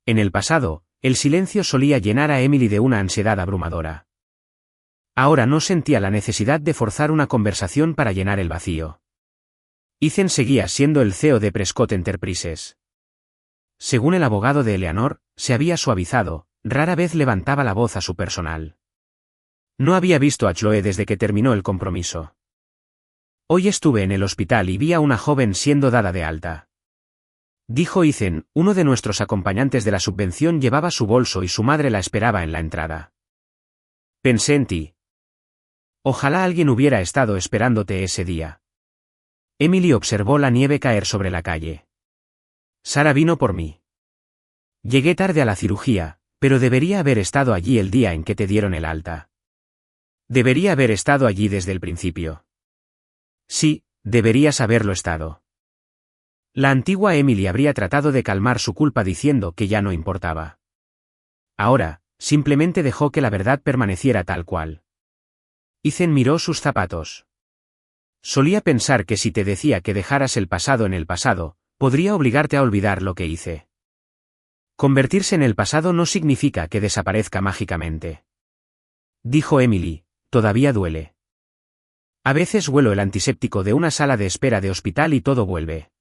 [SPEAKER 1] En el pasado, el silencio solía llenar a Emily de una ansiedad abrumadora. Ahora no sentía la necesidad de forzar una conversación para llenar el vacío. Ethan seguía siendo el CEO de Prescott Enterprises. Según el abogado de Eleanor, se había suavizado, rara vez levantaba la voz a su personal. No había visto a Chloe desde que terminó el compromiso. Hoy estuve en el hospital y vi a una joven siendo dada de alta. Dijo Ethan, uno de nuestros acompañantes de la subvención llevaba su bolso y su madre la esperaba en la entrada. Pensé en ti. Ojalá alguien hubiera estado esperándote ese día. Emily observó la nieve caer sobre la calle. Sarah vino por mí. Llegué tarde a la cirugía, pero debería haber estado allí el día en que te dieron el alta. Debería haber estado allí desde el principio. Sí, deberías haberlo estado. La antigua Emily habría tratado de calmar su culpa diciendo que ya no importaba. Ahora, simplemente dejó que la verdad permaneciera tal cual. Ethan miró sus zapatos. Solía pensar que si te decía que dejaras el pasado en el pasado, podría obligarte a olvidar lo que hice. Convertirse en el pasado no significa que desaparezca mágicamente. Dijo Emily, todavía duele. A veces huelo el antiséptico de una sala de espera de hospital y todo vuelve.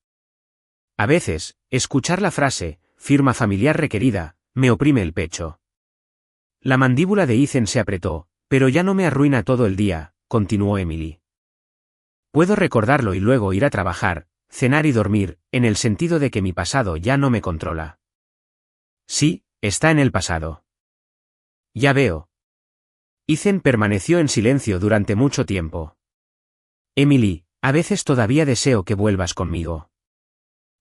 [SPEAKER 1] A veces, escuchar la frase, firma familiar requerida, me oprime el pecho. La mandíbula de Ethan se apretó, pero ya no me arruina todo el día, continuó Emily. Puedo recordarlo y luego ir a trabajar, cenar y dormir, en el sentido de que mi pasado ya no me controla. Sí, está en el pasado. Ya veo. Ethan permaneció en silencio durante mucho tiempo. Emily, a veces todavía deseo que vuelvas conmigo.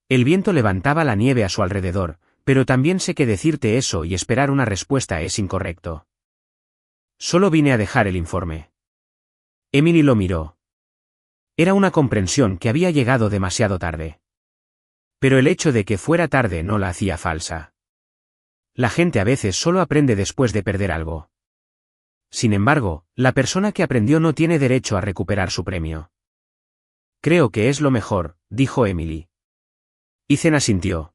[SPEAKER 1] El viento levantaba la nieve a su alrededor, pero también sé que decirte eso y esperar una respuesta es incorrecto. Solo vine a dejar el informe. Emily lo miró. Era una comprensión que había llegado demasiado tarde. Pero el hecho de que fuera tarde no la hacía falsa. La gente a veces solo aprende después de perder algo. Sin embargo, la persona que aprendió no tiene derecho a recuperar su premio. Creo que es lo mejor, dijo Emily. Ethan asintió.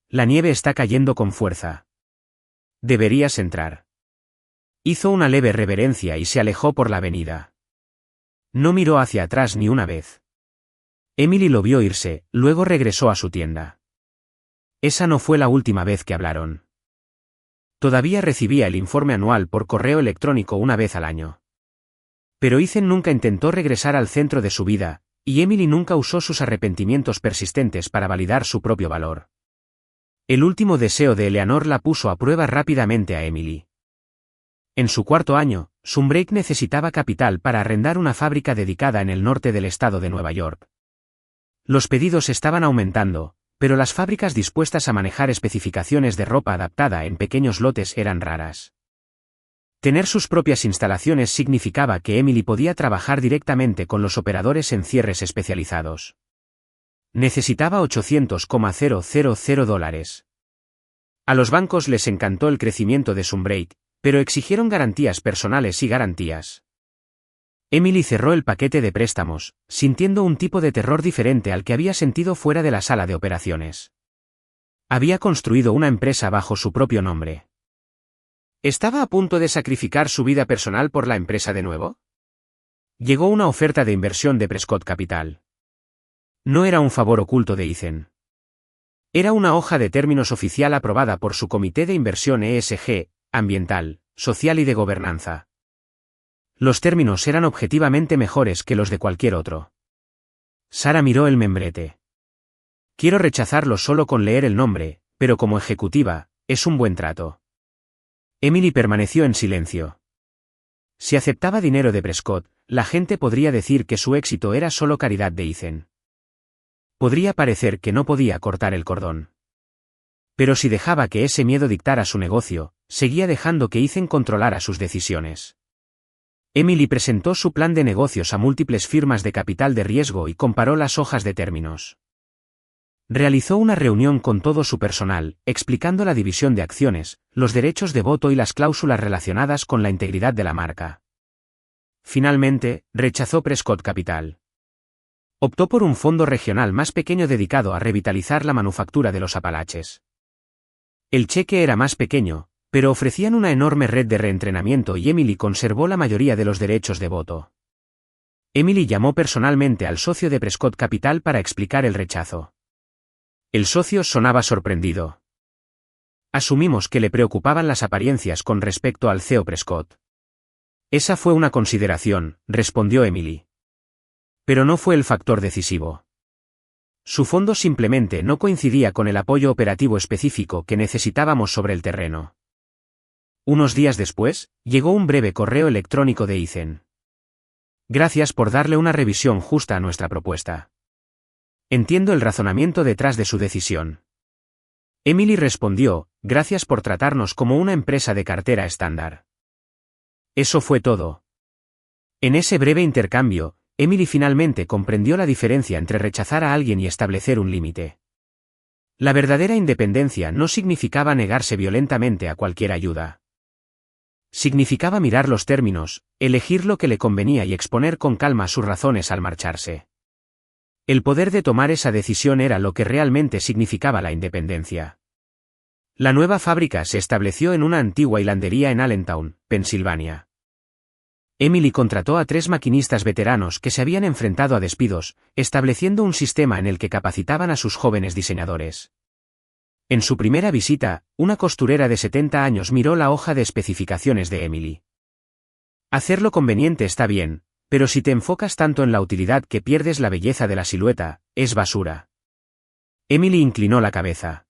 [SPEAKER 1] La nieve está cayendo con fuerza. Deberías entrar. Hizo una leve reverencia y se alejó por la avenida. No miró hacia atrás ni una vez. Emily lo vio irse, luego regresó a su tienda. Esa no fue la última vez que hablaron. Todavía recibía el informe anual por correo electrónico una vez al año. Pero Ethan nunca intentó regresar al centro de su vida, y Emily nunca usó sus arrepentimientos persistentes para validar su propio valor. El último deseo de Eleanor la puso a prueba rápidamente a Emily. En su cuarto año, Sunbreak necesitaba capital para arrendar una fábrica dedicada en el norte del estado de Nueva York. Los pedidos estaban aumentando, pero las fábricas dispuestas a manejar especificaciones de ropa adaptada en pequeños lotes eran raras. Tener sus propias instalaciones significaba que Emily podía trabajar directamente con los operadores en cierres especializados. Necesitaba $800,000. A los bancos les encantó el crecimiento de Sunbreak, pero exigieron garantías personales y garantías. Emily cerró el paquete de préstamos, sintiendo un tipo de terror diferente al que había sentido fuera de la sala de operaciones. Había construido una empresa bajo su propio nombre. ¿Estaba a punto de sacrificar su vida personal por la empresa de nuevo? Llegó una oferta de inversión de Prescott Capital. No era un favor oculto de Ethan. Era una hoja de términos oficial aprobada por su comité de inversión ESG, ambiental, social y de gobernanza. Los términos eran objetivamente mejores que los de cualquier otro. Sara miró el membrete. Quiero rechazarlo solo con leer el nombre, pero como ejecutiva, es un buen trato. Emily permaneció en silencio. Si aceptaba dinero de Prescott, la gente podría decir que su éxito era solo caridad de Ethan. Podría parecer que no podía cortar el cordón. Pero si dejaba que ese miedo dictara su negocio, seguía dejando que Ethan controlara sus decisiones. Emily presentó su plan de negocios a múltiples firmas de capital de riesgo y comparó las hojas de términos. Realizó una reunión con todo su personal, explicando la división de acciones, los derechos de voto y las cláusulas relacionadas con la integridad de la marca. Finalmente, rechazó Prescott Capital. Optó por un fondo regional más pequeño dedicado a revitalizar la manufactura de los Apalaches. El cheque era más pequeño, pero ofrecían una enorme red de reentrenamiento y Emily conservó la mayoría de los derechos de voto. Emily llamó personalmente al socio de Prescott Capital para explicar el rechazo. El socio sonaba sorprendido. Asumimos que le preocupaban las apariencias con respecto al CEO Prescott. Esa fue una consideración, respondió Emily. Pero no fue el factor decisivo. Su fondo simplemente no coincidía con el apoyo operativo específico que necesitábamos sobre el terreno. Unos días después, llegó un breve correo electrónico de Ethan. Gracias por darle una revisión justa a nuestra propuesta. Entiendo el razonamiento detrás de su decisión. Emily respondió, gracias por tratarnos como una empresa de cartera estándar. Eso fue todo. En ese breve intercambio, Emily finalmente comprendió la diferencia entre rechazar a alguien y establecer un límite. La verdadera independencia no significaba negarse violentamente a cualquier ayuda. Significaba mirar los términos, elegir lo que le convenía y exponer con calma sus razones al marcharse. El poder de tomar esa decisión era lo que realmente significaba la independencia. La nueva fábrica se estableció en una antigua hilandería en Allentown, Pensilvania. Emily contrató a 3 maquinistas veteranos que se habían enfrentado a despidos, estableciendo un sistema en el que capacitaban a sus jóvenes diseñadores. En su primera visita, una costurera de 70 años miró la hoja de especificaciones de Emily. Hacerlo conveniente está bien, pero si te enfocas tanto en la utilidad que pierdes la belleza de la silueta, es basura. Emily inclinó la cabeza.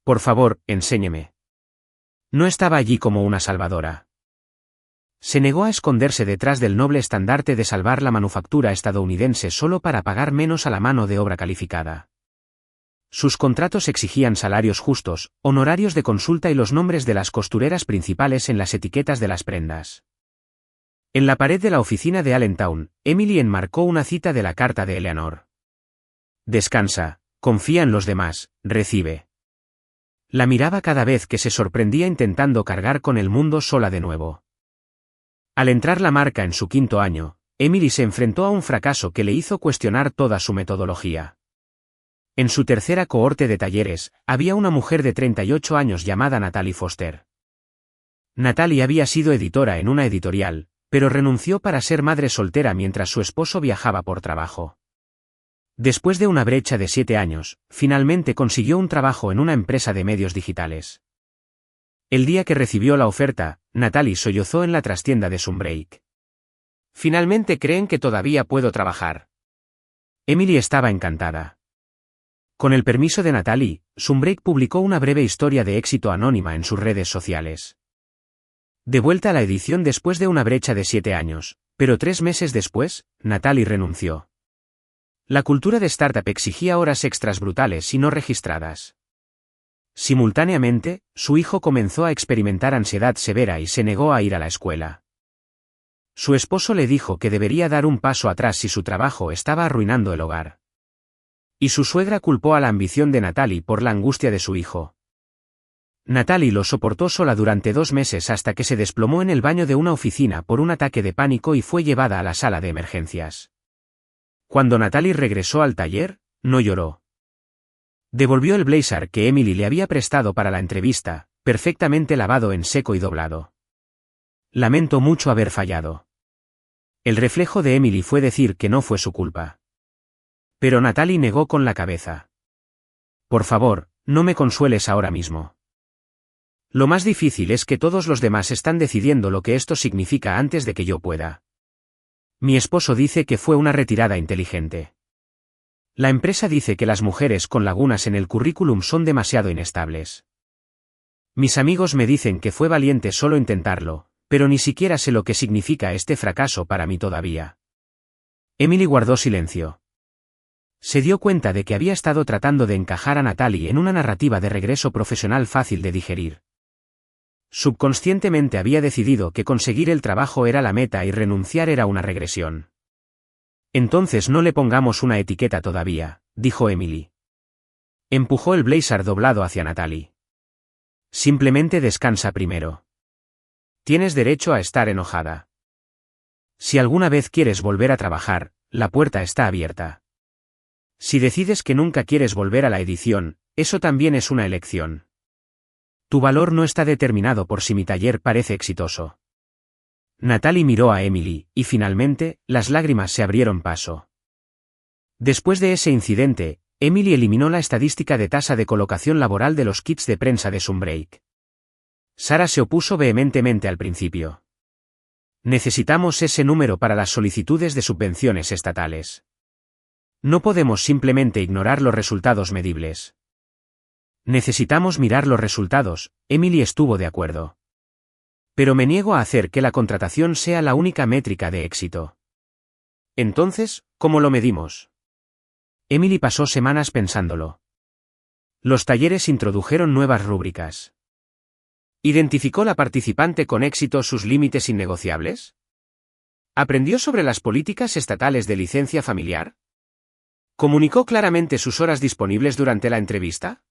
[SPEAKER 1] Por favor, enséñeme. No estaba allí como una salvadora. Se negó a esconderse detrás del noble estandarte de salvar la manufactura estadounidense solo para pagar menos a la mano de obra calificada. Sus contratos exigían salarios justos, honorarios de consulta y los nombres de las costureras principales en las etiquetas de las prendas. En la pared de la oficina de Allentown, Emily enmarcó una cita de la carta de Eleanor. Descansa, confía en los demás, recibe. La miraba cada vez que se sorprendía intentando cargar con el mundo sola de nuevo. Al entrar la marca en su 5º año, Emily se enfrentó a un fracaso que le hizo cuestionar toda su metodología. En su tercera cohorte de talleres, había una mujer de 38 años llamada Natalie Foster. Natalie había sido editora en una editorial, pero renunció para ser madre soltera mientras su esposo viajaba por trabajo. Después de una brecha de 7 años, finalmente consiguió un trabajo en una empresa de medios digitales. El día que recibió la oferta, Natalie sollozó en la trastienda de Sunbreak. Finalmente creen que todavía puedo trabajar. Emily estaba encantada. Con el permiso de Natalie, Sunbreak publicó una breve historia de éxito anónima en sus redes sociales. De vuelta a la edición después de una brecha de 7 años, pero 3 meses después, Natalie renunció. La cultura de startup exigía horas extras brutales y no registradas. Simultáneamente, su hijo comenzó a experimentar ansiedad severa y se negó a ir a la escuela. Su esposo le dijo que debería dar un paso atrás si su trabajo estaba arruinando el hogar. Y su suegra culpó a la ambición de Natalie por la angustia de su hijo. Natalie lo soportó sola durante 2 meses hasta que se desplomó en el baño de una oficina por un ataque de pánico y fue llevada a la sala de emergencias. Cuando Natalie regresó al taller, no lloró. Devolvió el blazer que Emily le había prestado para la entrevista, perfectamente lavado en seco y doblado. Lamento mucho haber fallado. El reflejo de Emily fue decir que no fue su culpa. Pero Natalie negó con la cabeza. Por favor, no me consueles ahora mismo. Lo más difícil es que todos los demás están decidiendo lo que esto significa antes de que yo pueda. Mi esposo dice que fue una retirada inteligente. La empresa dice que las mujeres con lagunas en el currículum son demasiado inestables. Mis amigos me dicen que fue valiente solo intentarlo, pero ni siquiera sé lo que significa este fracaso para mí todavía. Emily guardó silencio. Se dio cuenta de que había estado tratando de encajar a Natalie en una narrativa de regreso profesional fácil de digerir. Subconscientemente había decidido que conseguir el trabajo era la meta y renunciar era una regresión. Entonces no le pongamos una etiqueta todavía, dijo Emily. Empujó el blazer doblado hacia Natalie. Simplemente descansa primero. Tienes derecho a estar enojada. Si alguna vez quieres volver a trabajar, la puerta está abierta. Si decides que nunca quieres volver a la edición, eso también es una elección. Tu valor no está determinado por si mi taller parece exitoso. Natalie miró a Emily, y finalmente, las lágrimas se abrieron paso. Después de ese incidente, Emily eliminó la estadística de tasa de colocación laboral de los kits de prensa de Sunbreak. Sara se opuso vehementemente al principio. Necesitamos ese número para las solicitudes de subvenciones estatales. No podemos simplemente ignorar los resultados medibles. Necesitamos mirar los resultados, Emily estuvo de acuerdo. Pero me niego a hacer que la contratación sea la única métrica de éxito. Entonces, ¿cómo lo medimos? Emily pasó semanas pensándolo. Los talleres introdujeron nuevas rúbricas. ¿Identificó la participante con éxito sus límites innegociables? ¿Aprendió sobre las políticas estatales de licencia familiar? ¿Comunicó claramente sus horas disponibles durante la entrevista?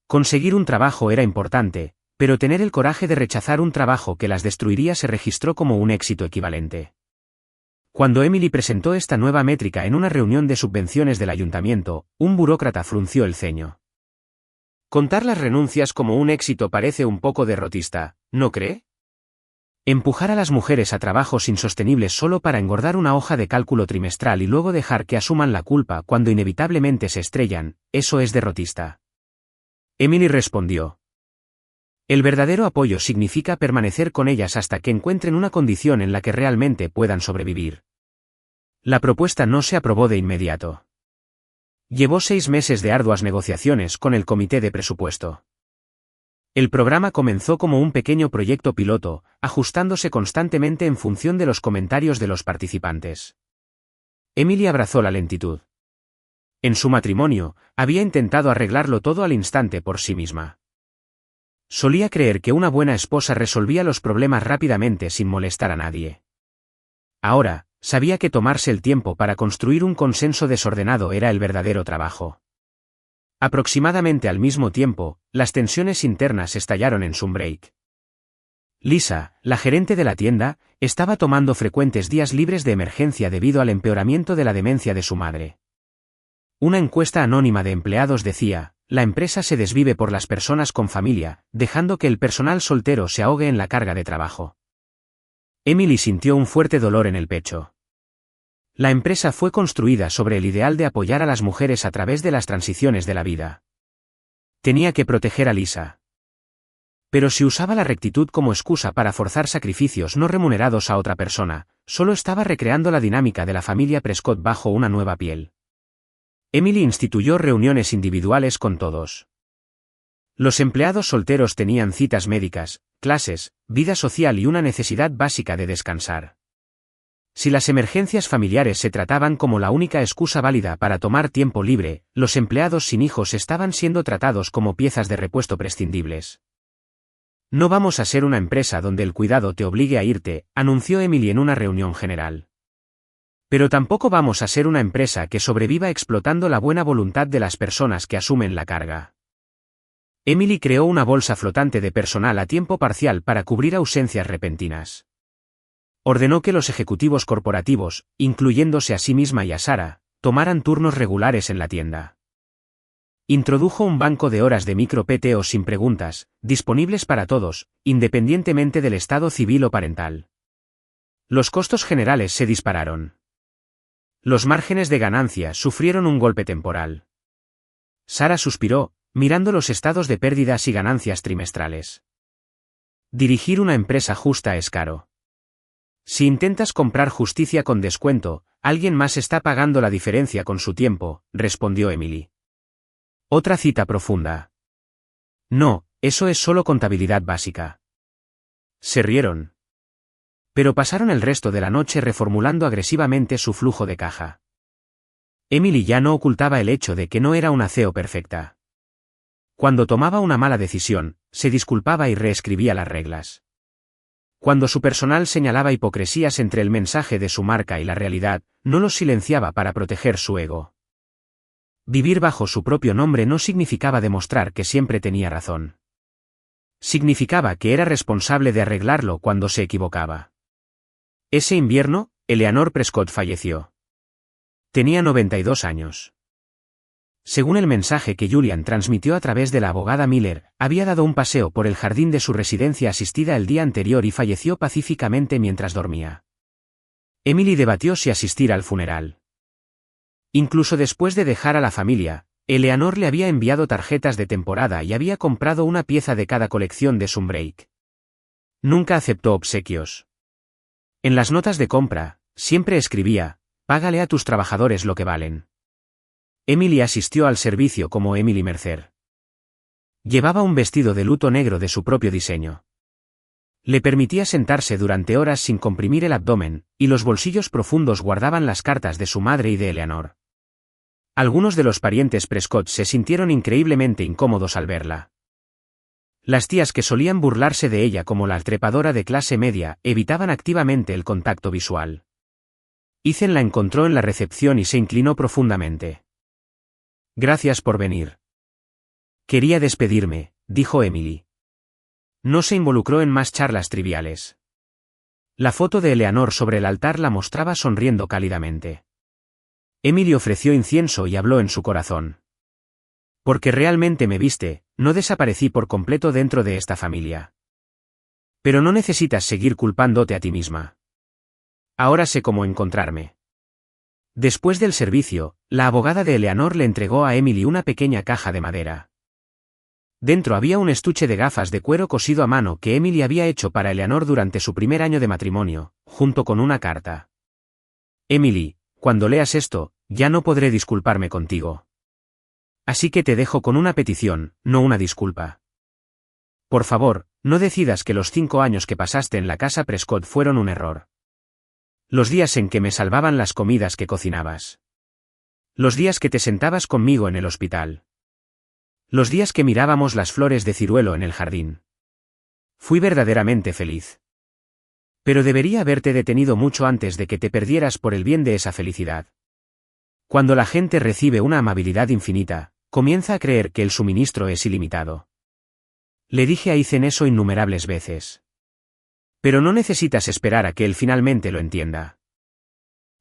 [SPEAKER 1] Conseguir un trabajo era importante, pero tener el coraje de rechazar un trabajo que las destruiría se registró como un éxito equivalente. Cuando Emily presentó esta nueva métrica en una reunión de subvenciones del ayuntamiento, un burócrata frunció el ceño. Contar las renuncias como un éxito parece un poco derrotista, ¿no cree? Empujar a las mujeres a trabajos insostenibles solo para engordar una hoja de cálculo trimestral y luego dejar que asuman la culpa cuando inevitablemente se estrellan, eso es derrotista. Emily respondió. El verdadero apoyo significa permanecer con ellas hasta que encuentren una condición en la que realmente puedan sobrevivir. La propuesta no se aprobó de inmediato. Llevó 6 meses de arduas negociaciones con el comité de presupuesto. El programa comenzó como un pequeño proyecto piloto, ajustándose constantemente en función de los comentarios de los participantes. Emily abrazó la lentitud. En su matrimonio, había intentado arreglarlo todo al instante por sí misma. Solía creer que una buena esposa resolvía los problemas rápidamente sin molestar a nadie. Ahora, sabía que tomarse el tiempo para construir un consenso desordenado era el verdadero trabajo. Aproximadamente al mismo tiempo, las tensiones internas estallaron en Sunbreak. Lisa, la gerente de la tienda, estaba tomando frecuentes días libres de emergencia debido al empeoramiento de la demencia de su madre. Una encuesta anónima de empleados decía, la empresa se desvive por las personas con familia, dejando que el personal soltero se ahogue en la carga de trabajo. Emily sintió un fuerte dolor en el pecho. La empresa fue construida sobre el ideal de apoyar a las mujeres a través de las transiciones de la vida. Tenía que proteger a Lisa. Pero si usaba la rectitud como excusa para forzar sacrificios no remunerados a otra persona, solo estaba recreando la dinámica de la familia Prescott bajo una nueva piel. Emily instituyó reuniones individuales con todos. Los empleados solteros tenían citas médicas, clases, vida social y una necesidad básica de descansar. Si las emergencias familiares se trataban como la única excusa válida para tomar tiempo libre, los empleados sin hijos estaban siendo tratados como piezas de repuesto prescindibles. No vamos a ser una empresa donde el cuidado te obligue a irte, anunció Emily en una reunión general. Pero tampoco vamos a ser una empresa que sobreviva explotando la buena voluntad de las personas que asumen la carga. Emily creó una bolsa flotante de personal a tiempo parcial para cubrir ausencias repentinas. Ordenó que los ejecutivos corporativos, incluyéndose a sí misma y a Sara, tomaran turnos regulares en la tienda. Introdujo un banco de horas de micro-PTO sin preguntas, disponibles para todos, independientemente del estado civil o parental. Los costos generales se dispararon. Los márgenes de ganancia sufrieron un golpe temporal. Sara suspiró, mirando los estados de pérdidas y ganancias trimestrales. Dirigir una empresa justa es caro. Si intentas comprar justicia con descuento, alguien más está pagando la diferencia con su tiempo, respondió Emily. Otra cita profunda. No, eso es solo contabilidad básica. Se rieron. Pero pasaron el resto de la noche reformulando agresivamente su flujo de caja. Emily ya no ocultaba el hecho de que no era una CEO perfecta. Cuando tomaba una mala decisión, se disculpaba y reescribía las reglas. Cuando su personal señalaba hipocresías entre el mensaje de su marca y la realidad, no los silenciaba para proteger su ego. Vivir bajo su propio nombre no significaba demostrar que siempre tenía razón. Significaba que era responsable de arreglarlo cuando se equivocaba. Ese invierno, Eleanor Prescott falleció. Tenía 92 años. Según el mensaje que Julian transmitió a través de la abogada Miller, había dado un paseo por el jardín de su residencia asistida el día anterior y falleció pacíficamente mientras dormía. Emily debatió si asistir al funeral. Incluso después de dejar a la familia, Eleanor le había enviado tarjetas de temporada y había comprado una pieza de cada colección de Sunbreak. Nunca aceptó obsequios. En las notas de compra, siempre escribía: págale a tus trabajadores lo que valen. Emily asistió al servicio como Emily Mercer. Llevaba un vestido de luto negro de su propio diseño. Le permitía sentarse durante horas sin comprimir el abdomen, y los bolsillos profundos guardaban las cartas de su madre y de Eleanor. Algunos de los parientes Prescott se sintieron increíblemente incómodos al verla. Las tías que solían burlarse de ella como la trepadora de clase media, evitaban activamente el contacto visual. Ethan la encontró en la recepción y se inclinó profundamente. Gracias por venir. Quería despedirme, dijo Emily. No se involucró en más charlas triviales. La foto de Eleanor sobre el altar la mostraba sonriendo cálidamente. Emily ofreció incienso y habló en su corazón. Porque realmente me viste, no desaparecí por completo dentro de esta familia. Pero no necesitas seguir culpándote a ti misma. Ahora sé cómo encontrarme. Después del servicio, la abogada de Eleanor le entregó a Emily una pequeña caja de madera. Dentro había un estuche de gafas de cuero cosido a mano que Emily había hecho para Eleanor durante su primer año de matrimonio, junto con una carta. Emily, cuando leas esto, ya no podré disculparme contigo. Así que te dejo con una petición, no una disculpa. Por favor, no decidas que los 5 años que pasaste en la casa Prescott fueron un error. Los días en que me salvaban las comidas que cocinabas. Los días que te sentabas conmigo en el hospital. Los días que mirábamos las flores de ciruelo en el jardín. Fui verdaderamente feliz. Pero debería haberte detenido mucho antes de que te perdieras por el bien de esa felicidad. Cuando la gente recibe una amabilidad infinita, comienza a creer que el suministro es ilimitado. Le dije a Ethan eso innumerables veces. Pero no necesitas esperar a que él finalmente lo entienda.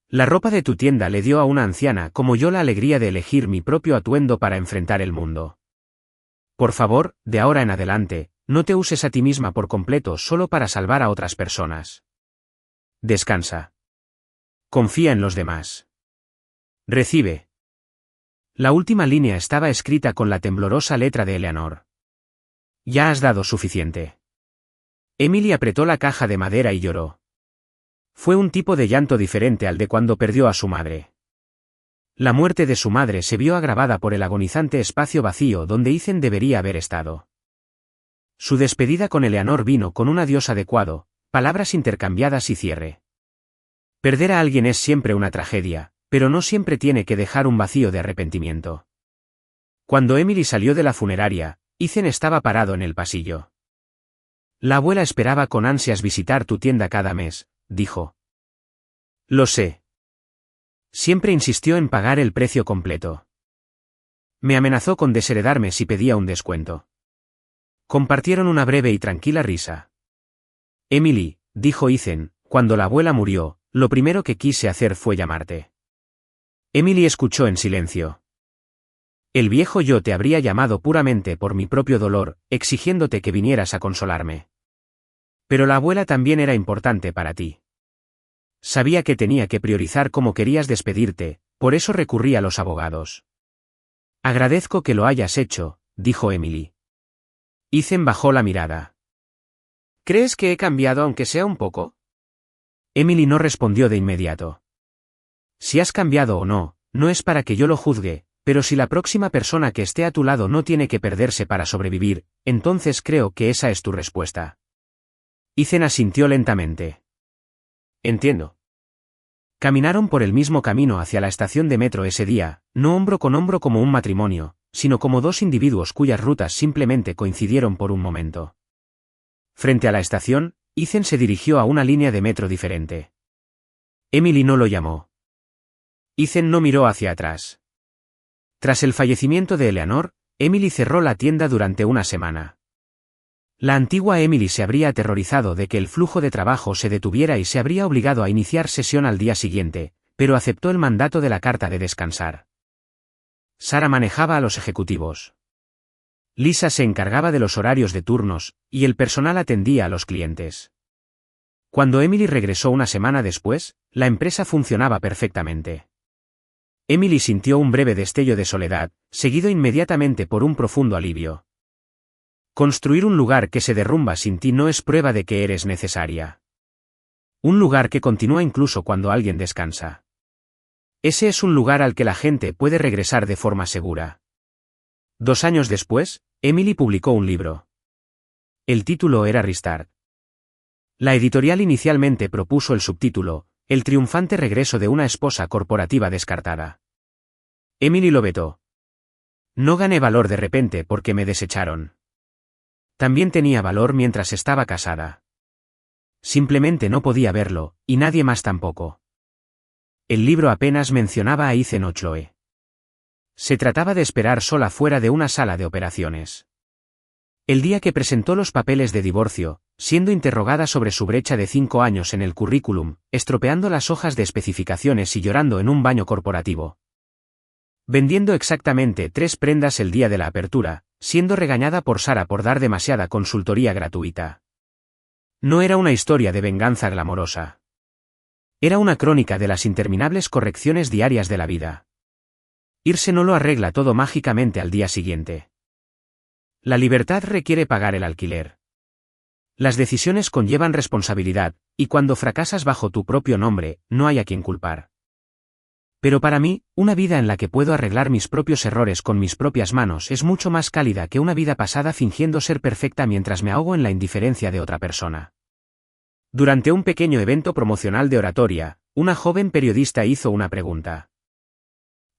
[SPEAKER 1] La ropa de tu tienda le dio a una anciana como yo la alegría de elegir mi propio atuendo para enfrentar el mundo. Por favor, de ahora en adelante, no te uses a ti misma por completo solo para salvar a otras personas. Descansa. Confía en los demás. Recibe. La última línea estaba escrita con la temblorosa letra de Eleanor. Ya has dado suficiente. Emily apretó la caja de madera y lloró. Fue un tipo de llanto diferente al de cuando perdió a su madre. La muerte de su madre se vio agravada por el agonizante espacio vacío donde Ethan debería haber estado. Su despedida con Eleanor vino con un adiós adecuado, palabras intercambiadas y cierre. Perder a alguien es siempre una tragedia, pero no siempre tiene que dejar un vacío de arrepentimiento. Cuando Emily salió de la funeraria, Ethan estaba parado en el pasillo. La abuela esperaba con ansias visitar tu tienda cada mes, dijo. Lo sé. Siempre insistió en pagar el precio completo. Me amenazó con desheredarme si pedía un descuento. Compartieron una breve y tranquila risa. Emily, dijo Ethan, cuando la abuela murió, lo primero que quise hacer fue llamarte. Emily escuchó en silencio. El viejo yo te habría llamado puramente por mi propio dolor, exigiéndote que vinieras a consolarme. Pero la abuela también era importante para ti. Sabía que tenía que priorizar cómo querías despedirte, por eso recurrí a los abogados. Agradezco que lo hayas hecho, dijo Emily. Ethan bajó la mirada.
[SPEAKER 2] ¿Crees que he cambiado aunque sea un poco?
[SPEAKER 1] Emily no respondió de inmediato. Si has cambiado o no, no es para que yo lo juzgue, pero si la próxima persona que esté a tu lado no tiene que perderse para sobrevivir, entonces creo que esa es tu respuesta. Ethan asintió lentamente.
[SPEAKER 2] Entiendo.
[SPEAKER 1] Caminaron por el mismo camino hacia la estación de metro ese día, no hombro con hombro como un matrimonio, sino como dos individuos cuyas rutas simplemente coincidieron por un momento. Frente a la estación, Ethan se dirigió a una línea de metro diferente. Emily no lo llamó. Ethan no miró hacia atrás. Tras el fallecimiento de Eleanor, Emily cerró la tienda durante una semana. La antigua Emily se habría aterrorizado de que el flujo de trabajo se detuviera y se habría obligado a iniciar sesión al día siguiente, pero aceptó el mandato de la carta de descansar. Sara manejaba a los ejecutivos. Lisa se encargaba de los horarios de turnos, y el personal atendía a los clientes. Cuando Emily regresó una semana después, la empresa funcionaba perfectamente. Emily sintió un breve destello de soledad, seguido inmediatamente por un profundo alivio. Construir un lugar que se derrumba sin ti no es prueba de que eres necesaria. Un lugar que continúa incluso cuando alguien descansa. Ese es un lugar al que la gente puede regresar de forma segura. 2 años después, Emily publicó un libro. El título era Restart. La editorial inicialmente propuso el subtítulo, El triunfante regreso de una esposa corporativa descartada. Emily lo vetó. No gané valor de repente porque me desecharon. También tenía valor mientras estaba casada. Simplemente no podía verlo, y nadie más tampoco. El libro apenas mencionaba a Ethan o Chloe. Se trataba de esperar sola fuera de una sala de operaciones. El día que presentó los papeles de divorcio, siendo interrogada sobre su brecha de 5 años en el currículum, estropeando las hojas de especificaciones y llorando en un baño corporativo. Vendiendo exactamente 3 prendas el día de la apertura, siendo regañada por Sara por dar demasiada consultoría gratuita. No era una historia de venganza glamorosa. Era una crónica de las interminables correcciones diarias de la vida. Irse no lo arregla todo mágicamente al día siguiente. La libertad requiere pagar el alquiler. Las decisiones conllevan responsabilidad, y cuando fracasas bajo tu propio nombre, no hay a quien culpar. Pero para mí, una vida en la que puedo arreglar mis propios errores con mis propias manos es mucho más cálida que una vida pasada fingiendo ser perfecta mientras me ahogo en la indiferencia de otra persona. Durante un pequeño evento promocional de oratoria, una joven periodista hizo una pregunta.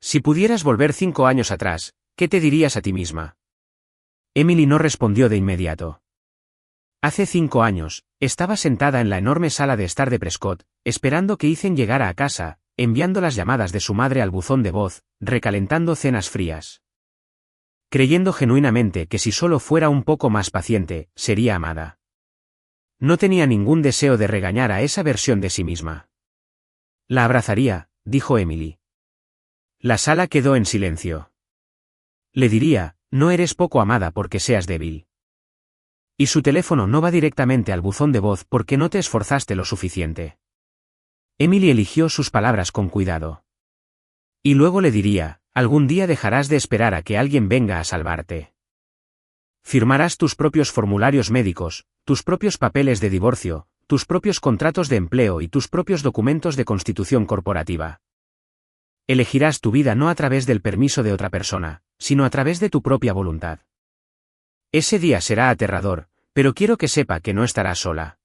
[SPEAKER 1] Si pudieras volver 5 años atrás, ¿qué te dirías a ti misma? Emily no respondió de inmediato. Hace 5 años, estaba sentada en la enorme sala de estar de Prescott, esperando que Ethan llegara a casa, enviando las llamadas de su madre al buzón de voz, recalentando cenas frías. Creyendo genuinamente que si solo fuera un poco más paciente, sería amada. No tenía ningún deseo de regañar a esa versión de sí misma. La abrazaría, dijo Emily. La sala quedó en silencio. Le diría, no eres poco amada porque seas débil. Y su teléfono no va directamente al buzón de voz porque no te esforzaste lo suficiente. Emily eligió sus palabras con cuidado. Y luego le diría, algún día dejarás de esperar a que alguien venga a salvarte. Firmarás tus propios formularios médicos, tus propios papeles de divorcio, tus propios contratos de empleo y tus propios documentos de constitución corporativa. Elegirás tu vida no a través del permiso de otra persona, sino a través de tu propia voluntad. Ese día será aterrador, pero quiero que sepa que no estará sola.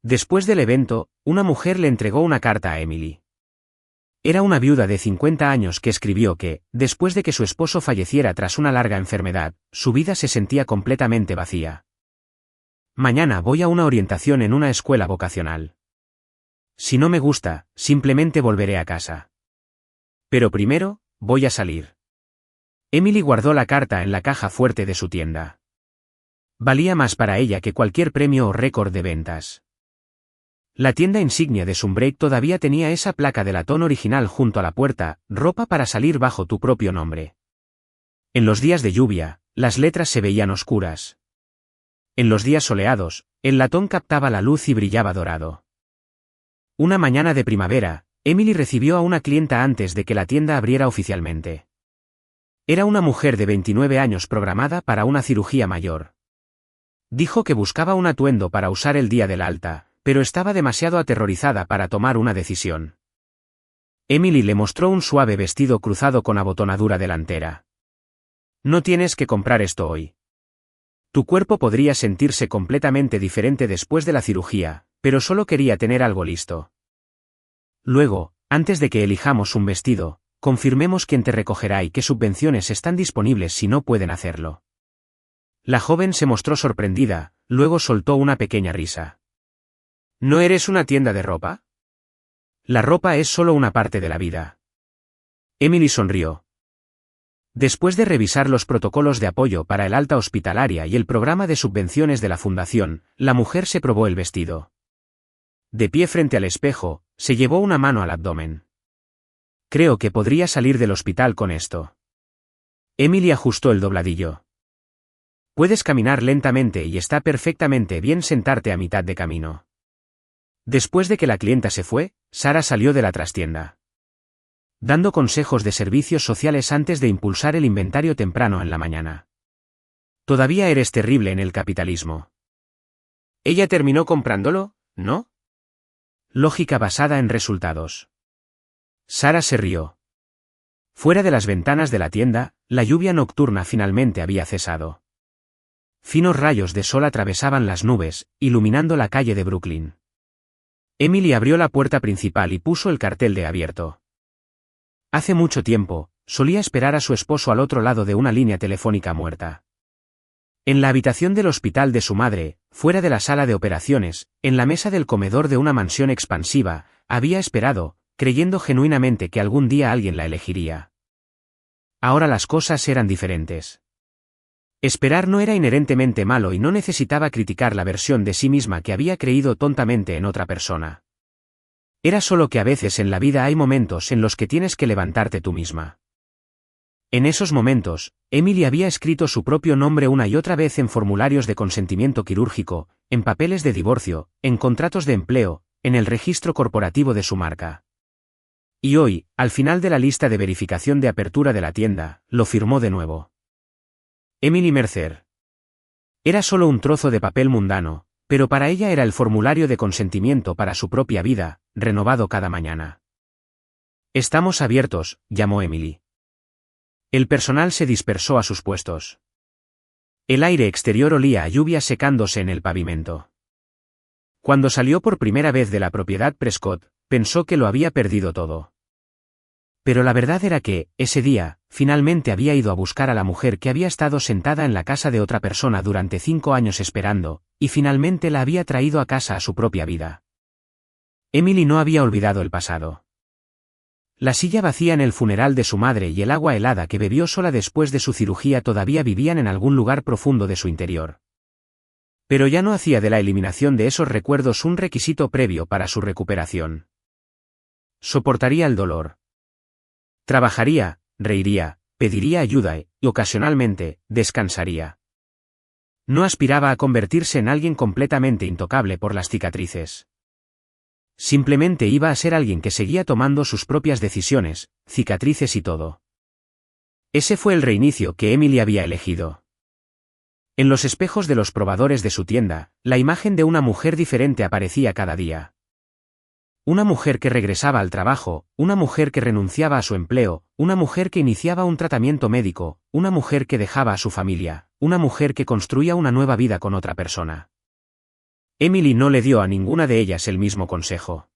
[SPEAKER 1] Después del evento, una mujer le entregó una carta a Emily. Era una viuda de 50 años que escribió que, después de que su esposo falleciera tras una larga enfermedad, su vida se sentía completamente vacía. Mañana voy a una orientación en una escuela vocacional. Si no me gusta, simplemente volveré a casa. Pero primero, voy a salir. Emily guardó la carta en la caja fuerte de su tienda. Valía más para ella que cualquier premio o récord de ventas. La tienda insignia de Sunbreak todavía tenía esa placa de latón original junto a la puerta, ropa para salir bajo tu propio nombre. En los días de lluvia, las letras se veían oscuras. En los días soleados, el latón captaba la luz y brillaba dorado. Una mañana de primavera, Emily recibió a una clienta antes de que la tienda abriera oficialmente. Era una mujer de 29 años programada para una cirugía mayor. Dijo que buscaba un atuendo para usar el día del alta, pero estaba demasiado aterrorizada para tomar una decisión. Emily le mostró un suave vestido cruzado con abotonadura delantera. No tienes que comprar esto hoy. Tu cuerpo podría sentirse completamente diferente después de la cirugía, pero solo quería tener algo listo. Luego, antes de que elijamos un vestido, confirmemos quién te recogerá y qué subvenciones están disponibles si no pueden hacerlo. La joven se mostró sorprendida, luego soltó una pequeña risa. ¿No eres una tienda de ropa? La ropa es solo una parte de la vida. Emily sonrió. Después de revisar los protocolos de apoyo para el alta hospitalaria y el programa de subvenciones de la fundación, la mujer se probó el vestido. De pie frente al espejo, se llevó una mano al abdomen. Creo que podría salir del hospital con esto. Emily ajustó el dobladillo. Puedes caminar lentamente y está perfectamente bien sentarte a mitad de camino. Después de que la clienta se fue, Sara salió de la trastienda. Dando consejos de servicios sociales antes de impulsar el inventario temprano en la mañana. Todavía eres terrible en el capitalismo. Ella terminó comprándolo, ¿no? Lógica basada en resultados. Sara se rió. Fuera de las ventanas de la tienda, la lluvia nocturna finalmente había cesado. Finos rayos de sol atravesaban las nubes, iluminando la calle de Brooklyn. Emily abrió la puerta principal y puso el cartel de abierto. Hace mucho tiempo, solía esperar a su esposo al otro lado de una línea telefónica muerta. En la habitación del hospital de su madre, fuera de la sala de operaciones, en la mesa del comedor de una mansión expansiva, había esperado, creyendo genuinamente que algún día alguien la elegiría. Ahora las cosas eran diferentes. Esperar no era inherentemente malo y no necesitaba criticar la versión de sí misma que había creído tontamente en otra persona. Era solo que a veces en la vida hay momentos en los que tienes que levantarte tú misma. En esos momentos, Emily había escrito su propio nombre una y otra vez en formularios de consentimiento quirúrgico, en papeles de divorcio, en contratos de empleo, en el registro corporativo de su marca. Y hoy, al final de la lista de verificación de apertura de la tienda, lo firmó de nuevo. Emily Mercer. Era solo un trozo de papel mundano, pero para ella era el formulario de consentimiento para su propia vida, renovado cada mañana. Estamos abiertos, llamó Emily. El personal se dispersó a sus puestos. El aire exterior olía a lluvia secándose en el pavimento. Cuando salió por primera vez de la propiedad Prescott, pensó que lo había perdido todo. Pero la verdad era que, ese día, finalmente había ido a buscar a la mujer que había estado sentada en la casa de otra persona durante 5 años esperando, y finalmente la había traído a casa a su propia vida. Emily no había olvidado el pasado. La silla vacía en el funeral de su madre y el agua helada que bebió sola después de su cirugía todavía vivían en algún lugar profundo de su interior. Pero ya no hacía de la eliminación de esos recuerdos un requisito previo para su recuperación. Soportaría el dolor. Trabajaría, reiría, pediría ayuda y, ocasionalmente, descansaría. No aspiraba a convertirse en alguien completamente intocable por las cicatrices. Simplemente iba a ser alguien que seguía tomando sus propias decisiones, cicatrices y todo. Ese fue el reinicio que Emily había elegido. En los espejos de los probadores de su tienda, la imagen de una mujer diferente aparecía cada día. Una mujer que regresaba al trabajo, una mujer que renunciaba a su empleo, una mujer que iniciaba un tratamiento médico, una mujer que dejaba a su familia, una mujer que construía una nueva vida con otra persona. Emily no le dio a ninguna de ellas el mismo consejo.